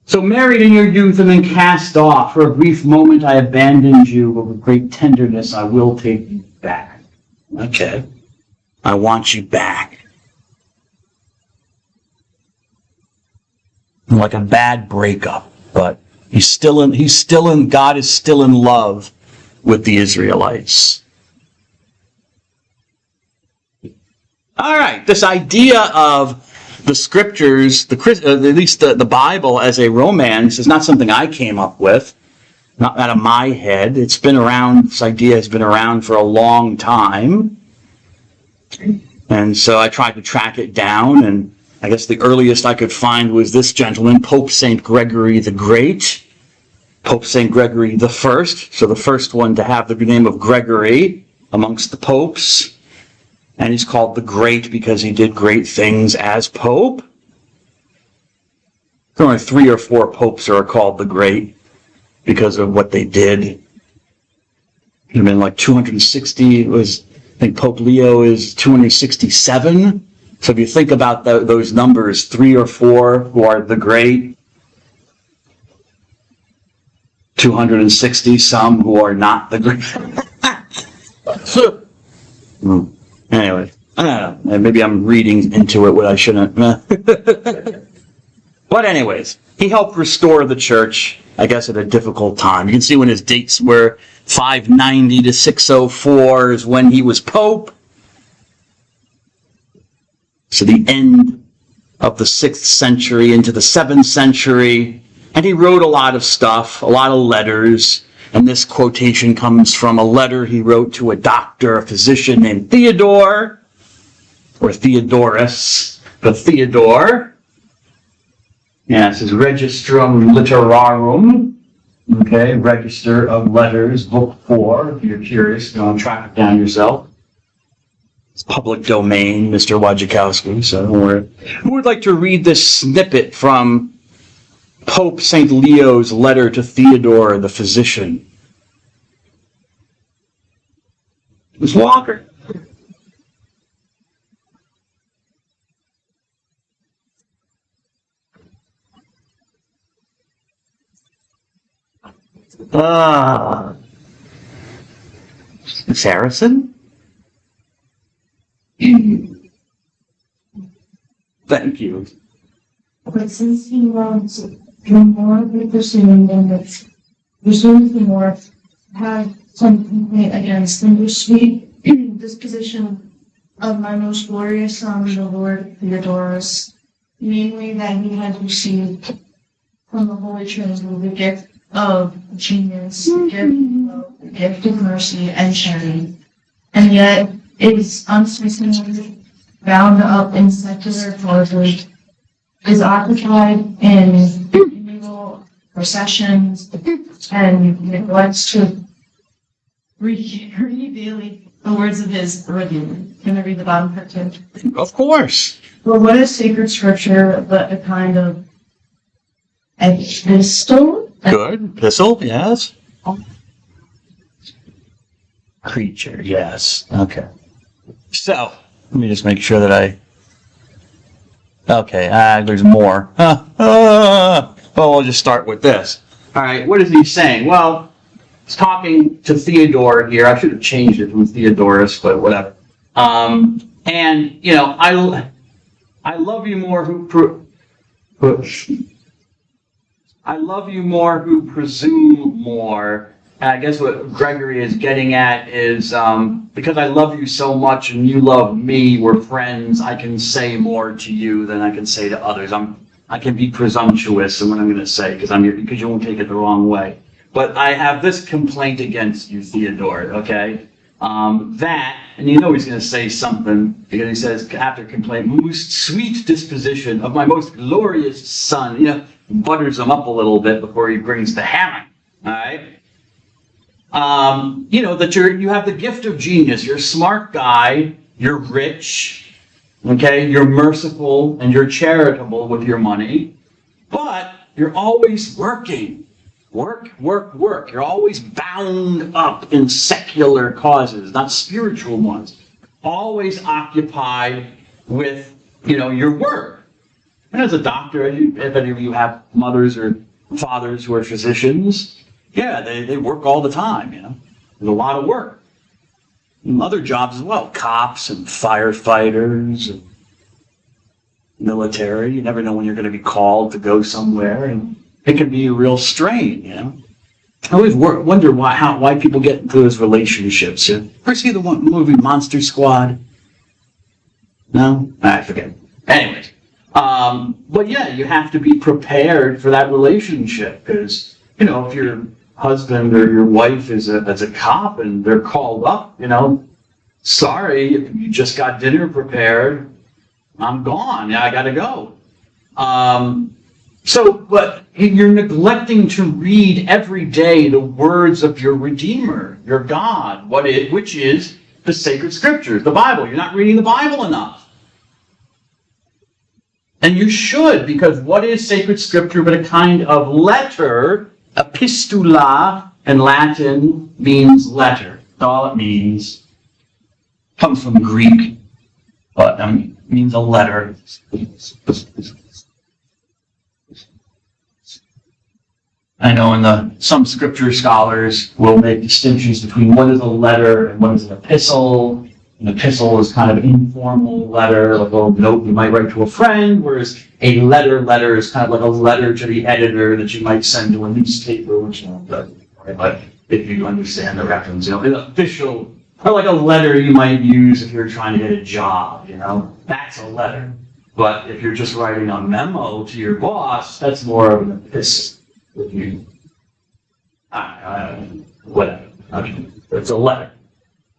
So married in your youth and then cast off. For a brief moment I abandoned you, but with great tenderness I will take you back. Okay. I want you back. Like a bad breakup. But God is still in love with the Israelites. All right, this idea of the scriptures, at least the Bible as a romance, is not something I came up with, not out of my head. It's been around, this idea has been around for a long time. And so I tried to track it down, and I guess the earliest I could find was this gentleman, Pope St. Gregory the Great. Pope St. Gregory the First, so the first one to have the name of Gregory amongst the popes. And he's called the Great because he did great things as Pope. There are only 3 or 4 popes that are called the Great because of what they did. It would have been like 260, I think Pope Leo is 267. So if you think about those numbers, 3 or 4 who are the Great, 260 some who are not the Great. Anyway, I don't know. Maybe I'm reading into it what I shouldn't. But anyways, he helped restore the church, I guess, at a difficult time. You can see when his dates were 590 to 604 is when he was Pope. So the end of the 6th century into the 7th century. And he wrote a lot of stuff, a lot of letters. And this quotation comes from a letter he wrote to a doctor, a physician named Theodore, or Theodorus, but Theodore. Yeah, it says Registrum Literarum. Okay, Register of Letters, Book 4, if you're curious, go and track it down yourself. It's public domain, Mr. Wojciechowski, so don't worry. Who would like to read this snippet from Pope St. Leo's letter to Theodore the physician? Ms. Walker. Ms. Harrison? Thank you. But since he wants to do more with pursuing than it's pursuing the more, have some complaint against the new sweet disposition of my most glorious son, the Lord Theodorus, namely that he had received from the Holy Trinity the gift of genius, the gift of mercy and charity, and yet is unceasingly bound up in secular causes, is occupied in illegal processions, and neglects to read daily the words of his Redeemer. Can I read the bottom part too? Of course. For what is sacred scripture but a kind of epistle? Good. Epistle, yes. Creature, yes. Okay. So, let me just make sure that okay, there's more. Well, we'll just start with this. All right, what is he saying? Well, he's talking to Theodore here. I should have changed it from Theodorus, but whatever. And, you know, I love you more I love you more who presume more. And I guess what Gregory is getting at is, because I love you so much and you love me, we're friends, I can say more to you than I can say to others. I can be presumptuous in what I'm going to say because you won't take it the wrong way. But I have this complaint against you, Theodore, okay? That, and you know he's going to say something, because he says, after complaint, most sweet disposition of my most glorious son, you know, butters him up a little bit before he brings the hammer, all right? You know, that you have the gift of genius, you're a smart guy, you're rich, okay, you're merciful and you're charitable with your money, but you're always working. Work. You're always bound up in secular causes, not spiritual ones. Always occupied with, you know, your work. And as a doctor, if any of you have mothers or fathers who are physicians, yeah, they work all the time, you know. There's a lot of work. And other jobs as well, cops and firefighters and military. You never know when you're going to be called to go somewhere, and it can be a real strain, you know. I always wonder why people get into those relationships. You ever see the movie Monster Squad? No? I forget. Anyways. But yeah, you have to be prepared for that relationship, because, you know, if your husband or your wife is a cop and they're called up, you know, sorry, you just got dinner prepared, I'm gone, yeah, I gotta go. But you're neglecting to read every day the words of your Redeemer, your God, which is the sacred scriptures, the Bible. You're not reading the Bible enough. And you should, because what is sacred scripture but a kind of letter? Epistula in Latin means letter. That's all it means. Comes from Greek, but means a letter. I know some scripture scholars will make distinctions between what is a letter and what is an epistle. An epistle is kind of an informal letter, like a little note you might write to a friend, whereas a letter is kind of like a letter to the editor that you might send to a newspaper, which you know, but if you understand the reference, you know, an official, or like a letter you might use if you're trying to get a job, you know, that's a letter. But if you're just writing a memo to your boss, that's more of an epistle. If you, whatever. It's a letter.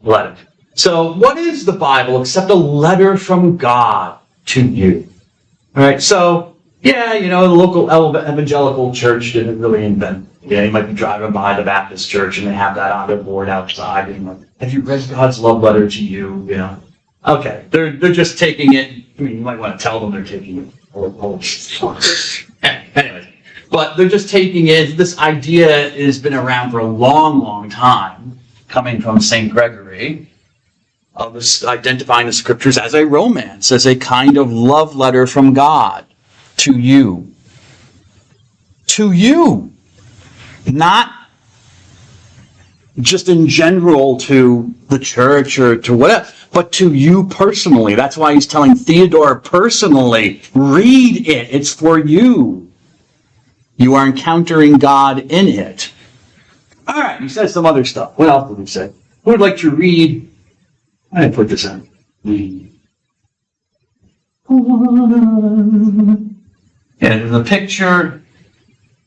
Letter. So what is the Bible except a letter from God to you? All right. So yeah, you know, the local evangelical church didn't really invent. Yeah, you might be driving by the Baptist church and they have that on their board outside. And like, have you read God's love letter to you? You know. Okay, they're just taking it. I mean, you might want to tell them they're taking it. Anyway, but they're just taking it. This idea has been around for a long, long time, coming from St. Gregory, of this, identifying the scriptures as a romance, as a kind of love letter from God to you. To you. Not just in general to the church or to whatever, but to you personally. That's why he's telling Theodore personally, read it. It's for you. You are encountering God in it. All right, he says some other stuff. What else did he say? Who would like to read? I didn't put this in. Yeah, there's a picture,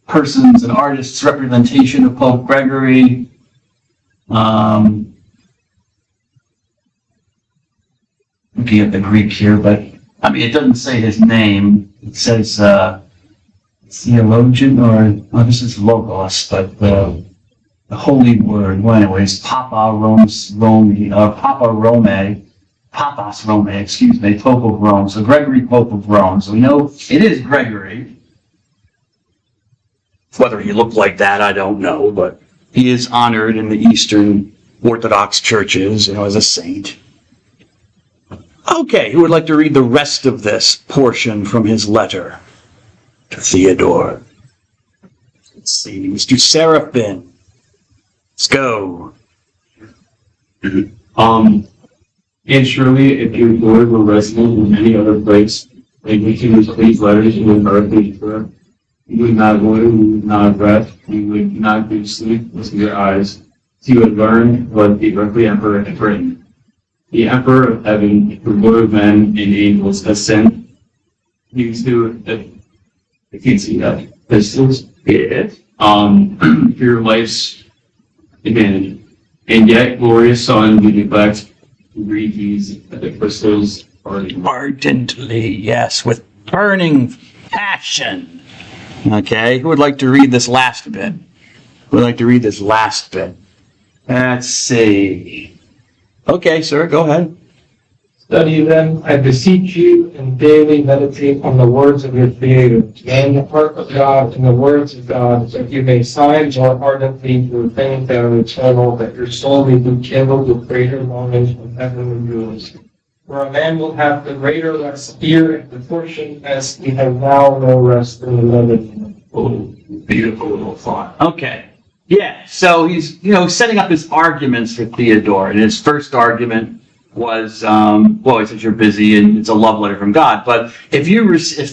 person's an artist's representation of Pope Gregory. Looking at the Greek here, but I mean, it doesn't say his name. It says theologian, or this is Logos, but the holy word. Well, anyways, Papas Rome, excuse me, Pope of Rome. So Gregory, Pope of Rome. So we know it is Gregory. Whether he looked like that, I don't know, but he is honored in the Eastern Orthodox churches, you know, as a saint. Okay, who would like to read the rest of this portion from his letter to Theodore? Let's see, Mr. Seraphin. Let's go. And surely if your Lord were resident in any other place, and we can read these letters you would hardly prefer. You would not loiter, you would not rest, you would not do sleep with your eyes. So you would learn what the earthly emperor had written. The emperor of heaven, the Lord of men and angels, has sent you to, I can't see that, epistles, for your life's advantage. And yet, glorious Son, we neglect to read these epistles Ardently, yes, with burning passion. Okay, who would like to read this last bit? Who would like to read this last bit? Let's see. Okay, sir, go ahead. Study them, I beseech you, and daily meditate on the words of your Creator, and the heart of God and the words of God, that you may sign more ardently through things that are eternal, that your soul may be kindled with greater longing for heavenly rules. For a man will have the greater rest here in proportion as he has now no rest in the living. Oh, beautiful little thought. Okay. Yeah, so he's, setting up his arguments for Theodore. And his first argument was, he says you're busy and it's a love letter from God. But if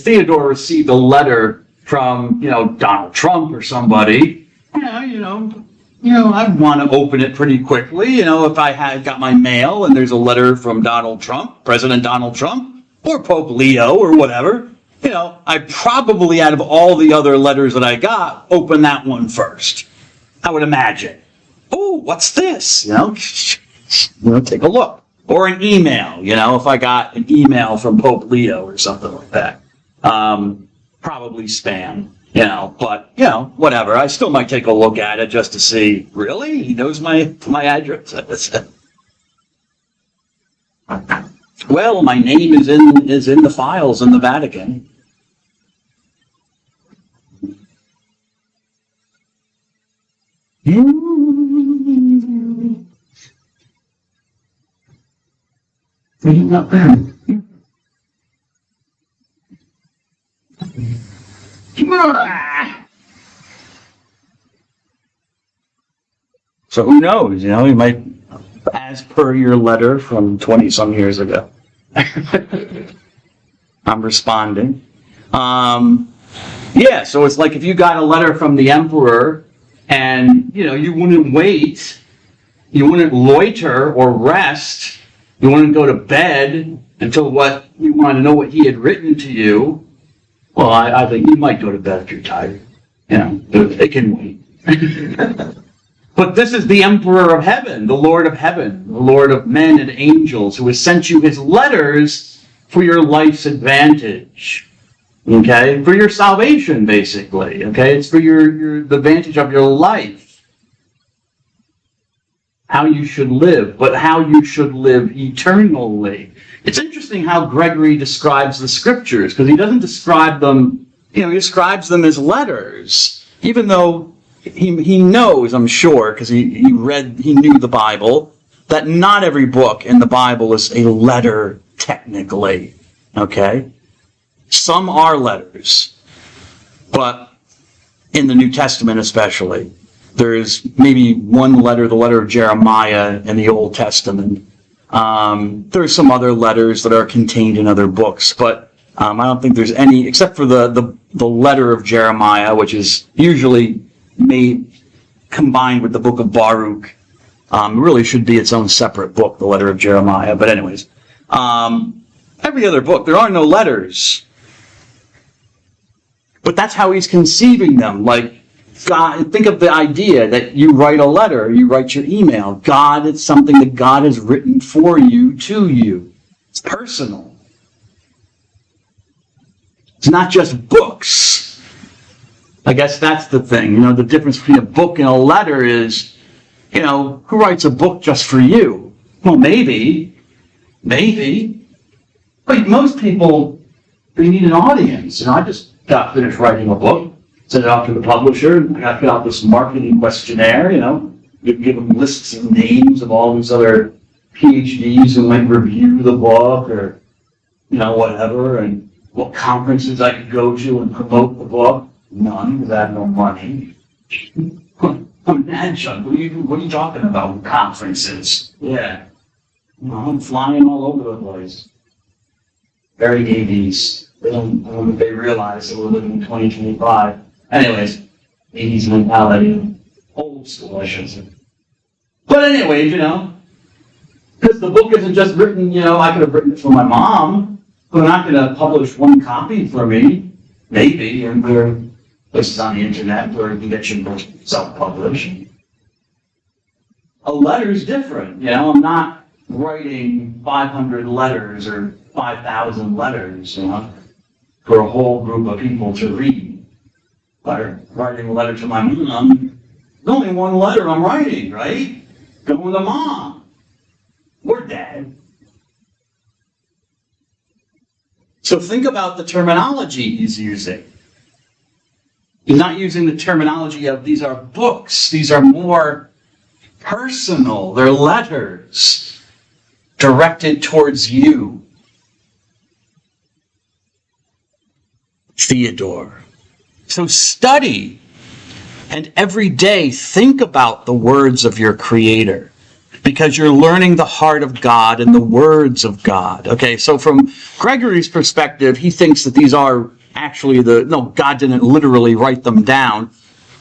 Theodore received a letter from, Donald Trump or somebody, I'd want to open it pretty quickly. If I had got my mail and there's a letter from Donald Trump, President Donald Trump, or Pope Leo or whatever, I probably, out of all the other letters that I got, open that one first. I would imagine. Oh, what's this? Take a look. Or an email, if I got an email from Pope Leo or something like that. Probably spam, but, whatever. I still might take a look at it just to see, really? He knows my address? Well, my name is in the files in the Vatican. Not bad. So who knows? He might, as per your letter from 20-some years ago. I'm responding. Yeah, so it's like if you got a letter from the emperor and, you wouldn't wait, you wouldn't loiter or rest You wouldn't go to bed until you want to know what he had written to you. Well, I think you might go to bed if you're tired. You know, it can wait. But this is the Emperor of Heaven, the Lord of Heaven, the Lord of men and angels, who has sent you his letters for your life's advantage. Okay? For your salvation, basically. Okay? It's for the advantage of your life. How you should live, but how you should live eternally. It's interesting how Gregory describes the scriptures, because he doesn't describe them, he describes them as letters, even though he knows, I'm sure, because he knew the Bible, that not every book in the Bible is a letter technically. Okay? Some are letters, but in the New Testament especially, there is maybe one letter, the letter of Jeremiah in the Old Testament. There are some other letters that are contained in other books, but I don't think there's any, except for the letter of Jeremiah, which is usually made combined with the book of Baruch. It really should be its own separate book, the letter of Jeremiah. But anyways, every other book, there are no letters. But that's how he's conceiving them. Like, God, think of the idea that you write a letter, you write your email. God, it's something that God has written for you, to you. It's personal. It's not just books. I guess that's the thing. The difference between a book and a letter is, who writes a book just for you? Well, maybe. But most people, they need an audience. I just got finished writing a book, sent it off to the publisher, and I got to fill out this marketing questionnaire, You give them lists of names of all these other PhDs who might review the book or, whatever, and what conferences I could go to and promote the book. None, because I have no money. Imagine, what are you talking about? Conferences. Yeah. I'm flying all over the place. Very 80s. I don't think they realize that we're living in 2025. Anyways, 80s mentality. Old school, I should say. But anyways, because the book isn't just written, I could have written it for my mom, but they're not going to publish one copy for me. Maybe, and there are places on the internet where you can get your book self-published. A letter's different, I'm not writing 500 letters or 5,000 letters, for a whole group of people to read. Or writing a letter to my mom, there's only one letter I'm writing, right? Going to mom or dad. So think about the terminology he's using. He's not using the terminology of these are books. These are more personal. They're letters directed towards you. Theodore. So study and every day think about the words of your Creator, because you're learning the heart of God and the words of God. Okay, so from Gregory's perspective, he thinks that these are actually God didn't literally write them down.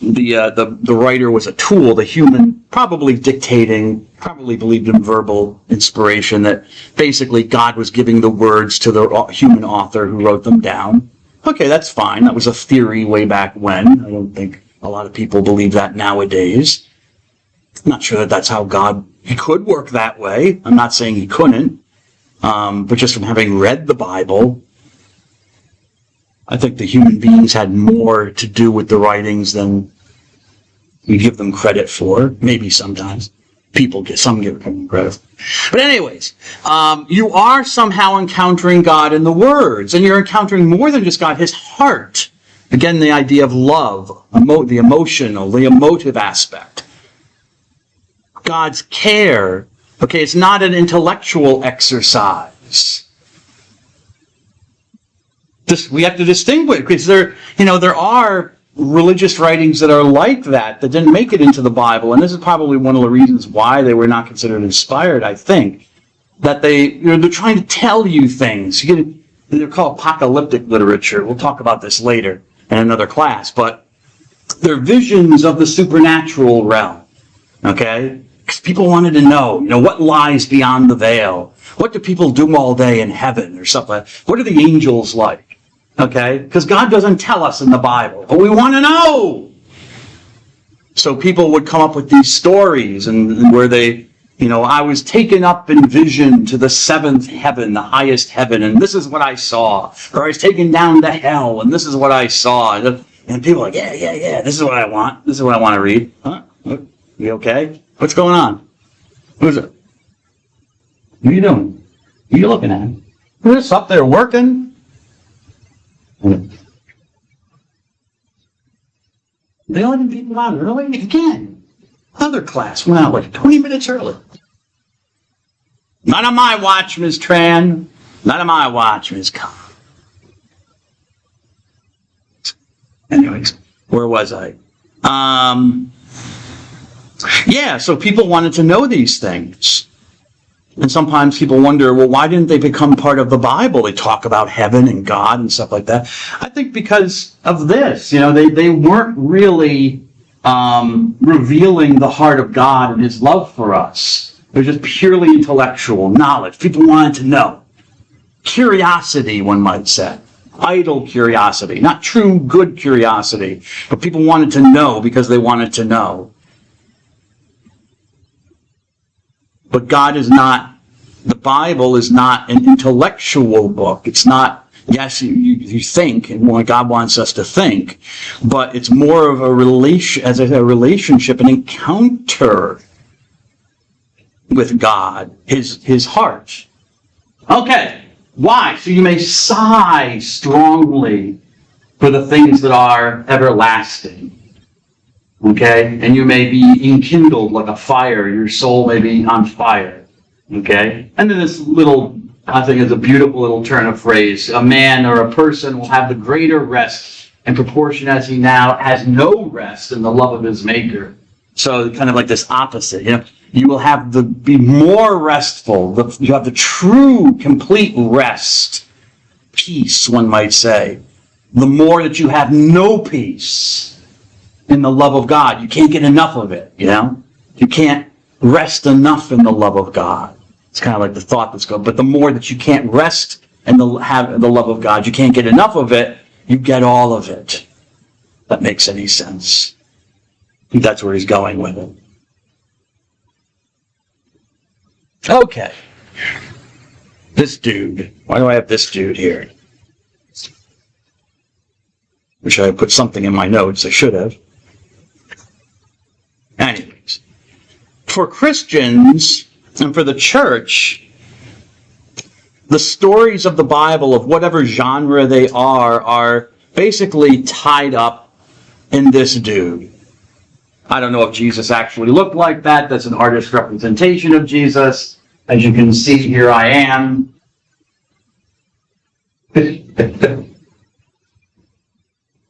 The writer was a tool, the human probably dictating, probably believed in verbal inspiration, that basically God was giving the words to the human author who wrote them down. Okay, that's fine. That was a theory way back when. I don't think a lot of people believe that nowadays. I'm not sure that that's how he could work that way. I'm not saying he couldn't. But just from having read the Bible, I think the human beings had more to do with the writings than we give them credit for. Maybe sometimes. Some give them credit. But anyways, you are somehow encountering God in the words, and you're encountering more than just God, his heart. Again, the idea of love, the emotional, the emotive aspect. God's care. Okay, it's not an intellectual exercise. We have to distinguish, because there are religious writings that are like that didn't make it into the Bible, and this is probably one of the reasons why they were not considered inspired, I think. That they're trying to tell you things. They're called apocalyptic literature. We'll talk about this later in another class, but they're visions of the supernatural realm. Okay? Because people wanted to know, what lies beyond the veil. What do people do all day in heaven or something? What are the angels like? Okay? Because God doesn't tell us in the Bible, but we want to know. So people would come up with these stories and where they, I was taken up in vision to the seventh heaven, the highest heaven, and this is what I saw. Or I was taken down to hell, and this is what I saw. And people are like, yeah, this is what I want. This is what I want to read. Huh? You okay? What's going on? Who's it? What are you doing? Who are you looking at? Who's this up there working? They all even people out early again. Other class went out like 20 minutes early. Not on my watch, Ms. Tran. Not on my watch, Ms. Khan. Anyways, where was I? Yeah, so people wanted to know these things. And sometimes people wonder, well, why didn't they become part of the Bible? They talk about heaven and God and stuff like that. I think because of this, they weren't really revealing the heart of God and his love for us. It was just purely intellectual knowledge. People wanted to know. Curiosity, one might say. Idle curiosity. Not true, good curiosity. But people wanted to know because they wanted to know. But God is not, the Bible is not an intellectual book. It's not, yes, you think, and God wants us to think, but it's more of a relationship, an encounter with God, his heart. Okay, why? So you may sigh strongly for the things that are everlasting. Okay? And you may be enkindled like a fire. Your soul may be on fire. Okay? And then this little, I think it's a beautiful little turn of phrase. A man or a person will have the greater rest in proportion as he now has no rest in the love of his maker. So kind of like this opposite. You will have be more restful. You have the true, complete rest. Peace, one might say. The more that you have no peace in the love of God. You can't get enough of it, You can't rest enough in the love of God. It's kind of like the thought that's going, but the more that you can't rest in the love of God, you can't get enough of it, you get all of it. If that makes any sense. I think that's where he's going with it. Okay. This dude. Why do I have this dude here? Wish I had put something in my notes. I should have. Anyways, for Christians and for the church, the stories of the Bible, of whatever genre they are basically tied up in this dude. I don't know if Jesus actually looked like that. That's an artist's representation of Jesus. As you can see, here I am.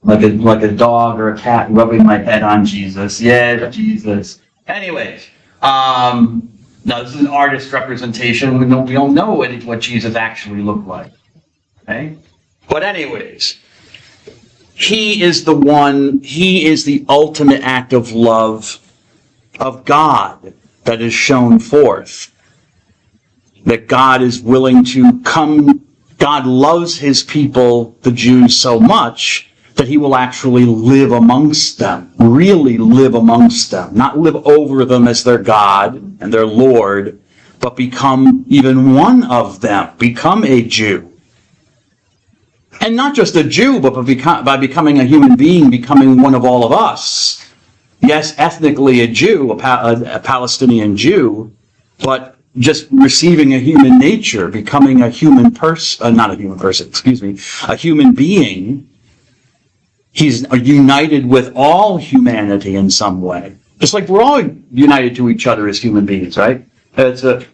Like a dog or a cat rubbing my head on Jesus. Yeah, Jesus. Anyways, now this is an artist representation. We don't know what Jesus actually looked like. Okay? But anyways, he is the ultimate act of love of God that is shown forth. That God is willing to come, God loves his people, the Jews, so much that he will actually live amongst them, really live amongst them, not live over them as their God and their Lord, but become even one of them, become a Jew. And not just a Jew, but by becoming a human being, becoming one of all of us. Yes, ethnically a Jew, a Palestinian Jew, but just receiving a human nature, becoming a human person, not a human person, a human being. He's united with all humanity in some way. Just like we're all united to each other as human beings, right? It's a...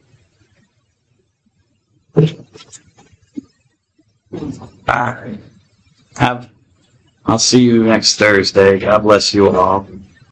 All right. I'll see you next Thursday. God bless you all.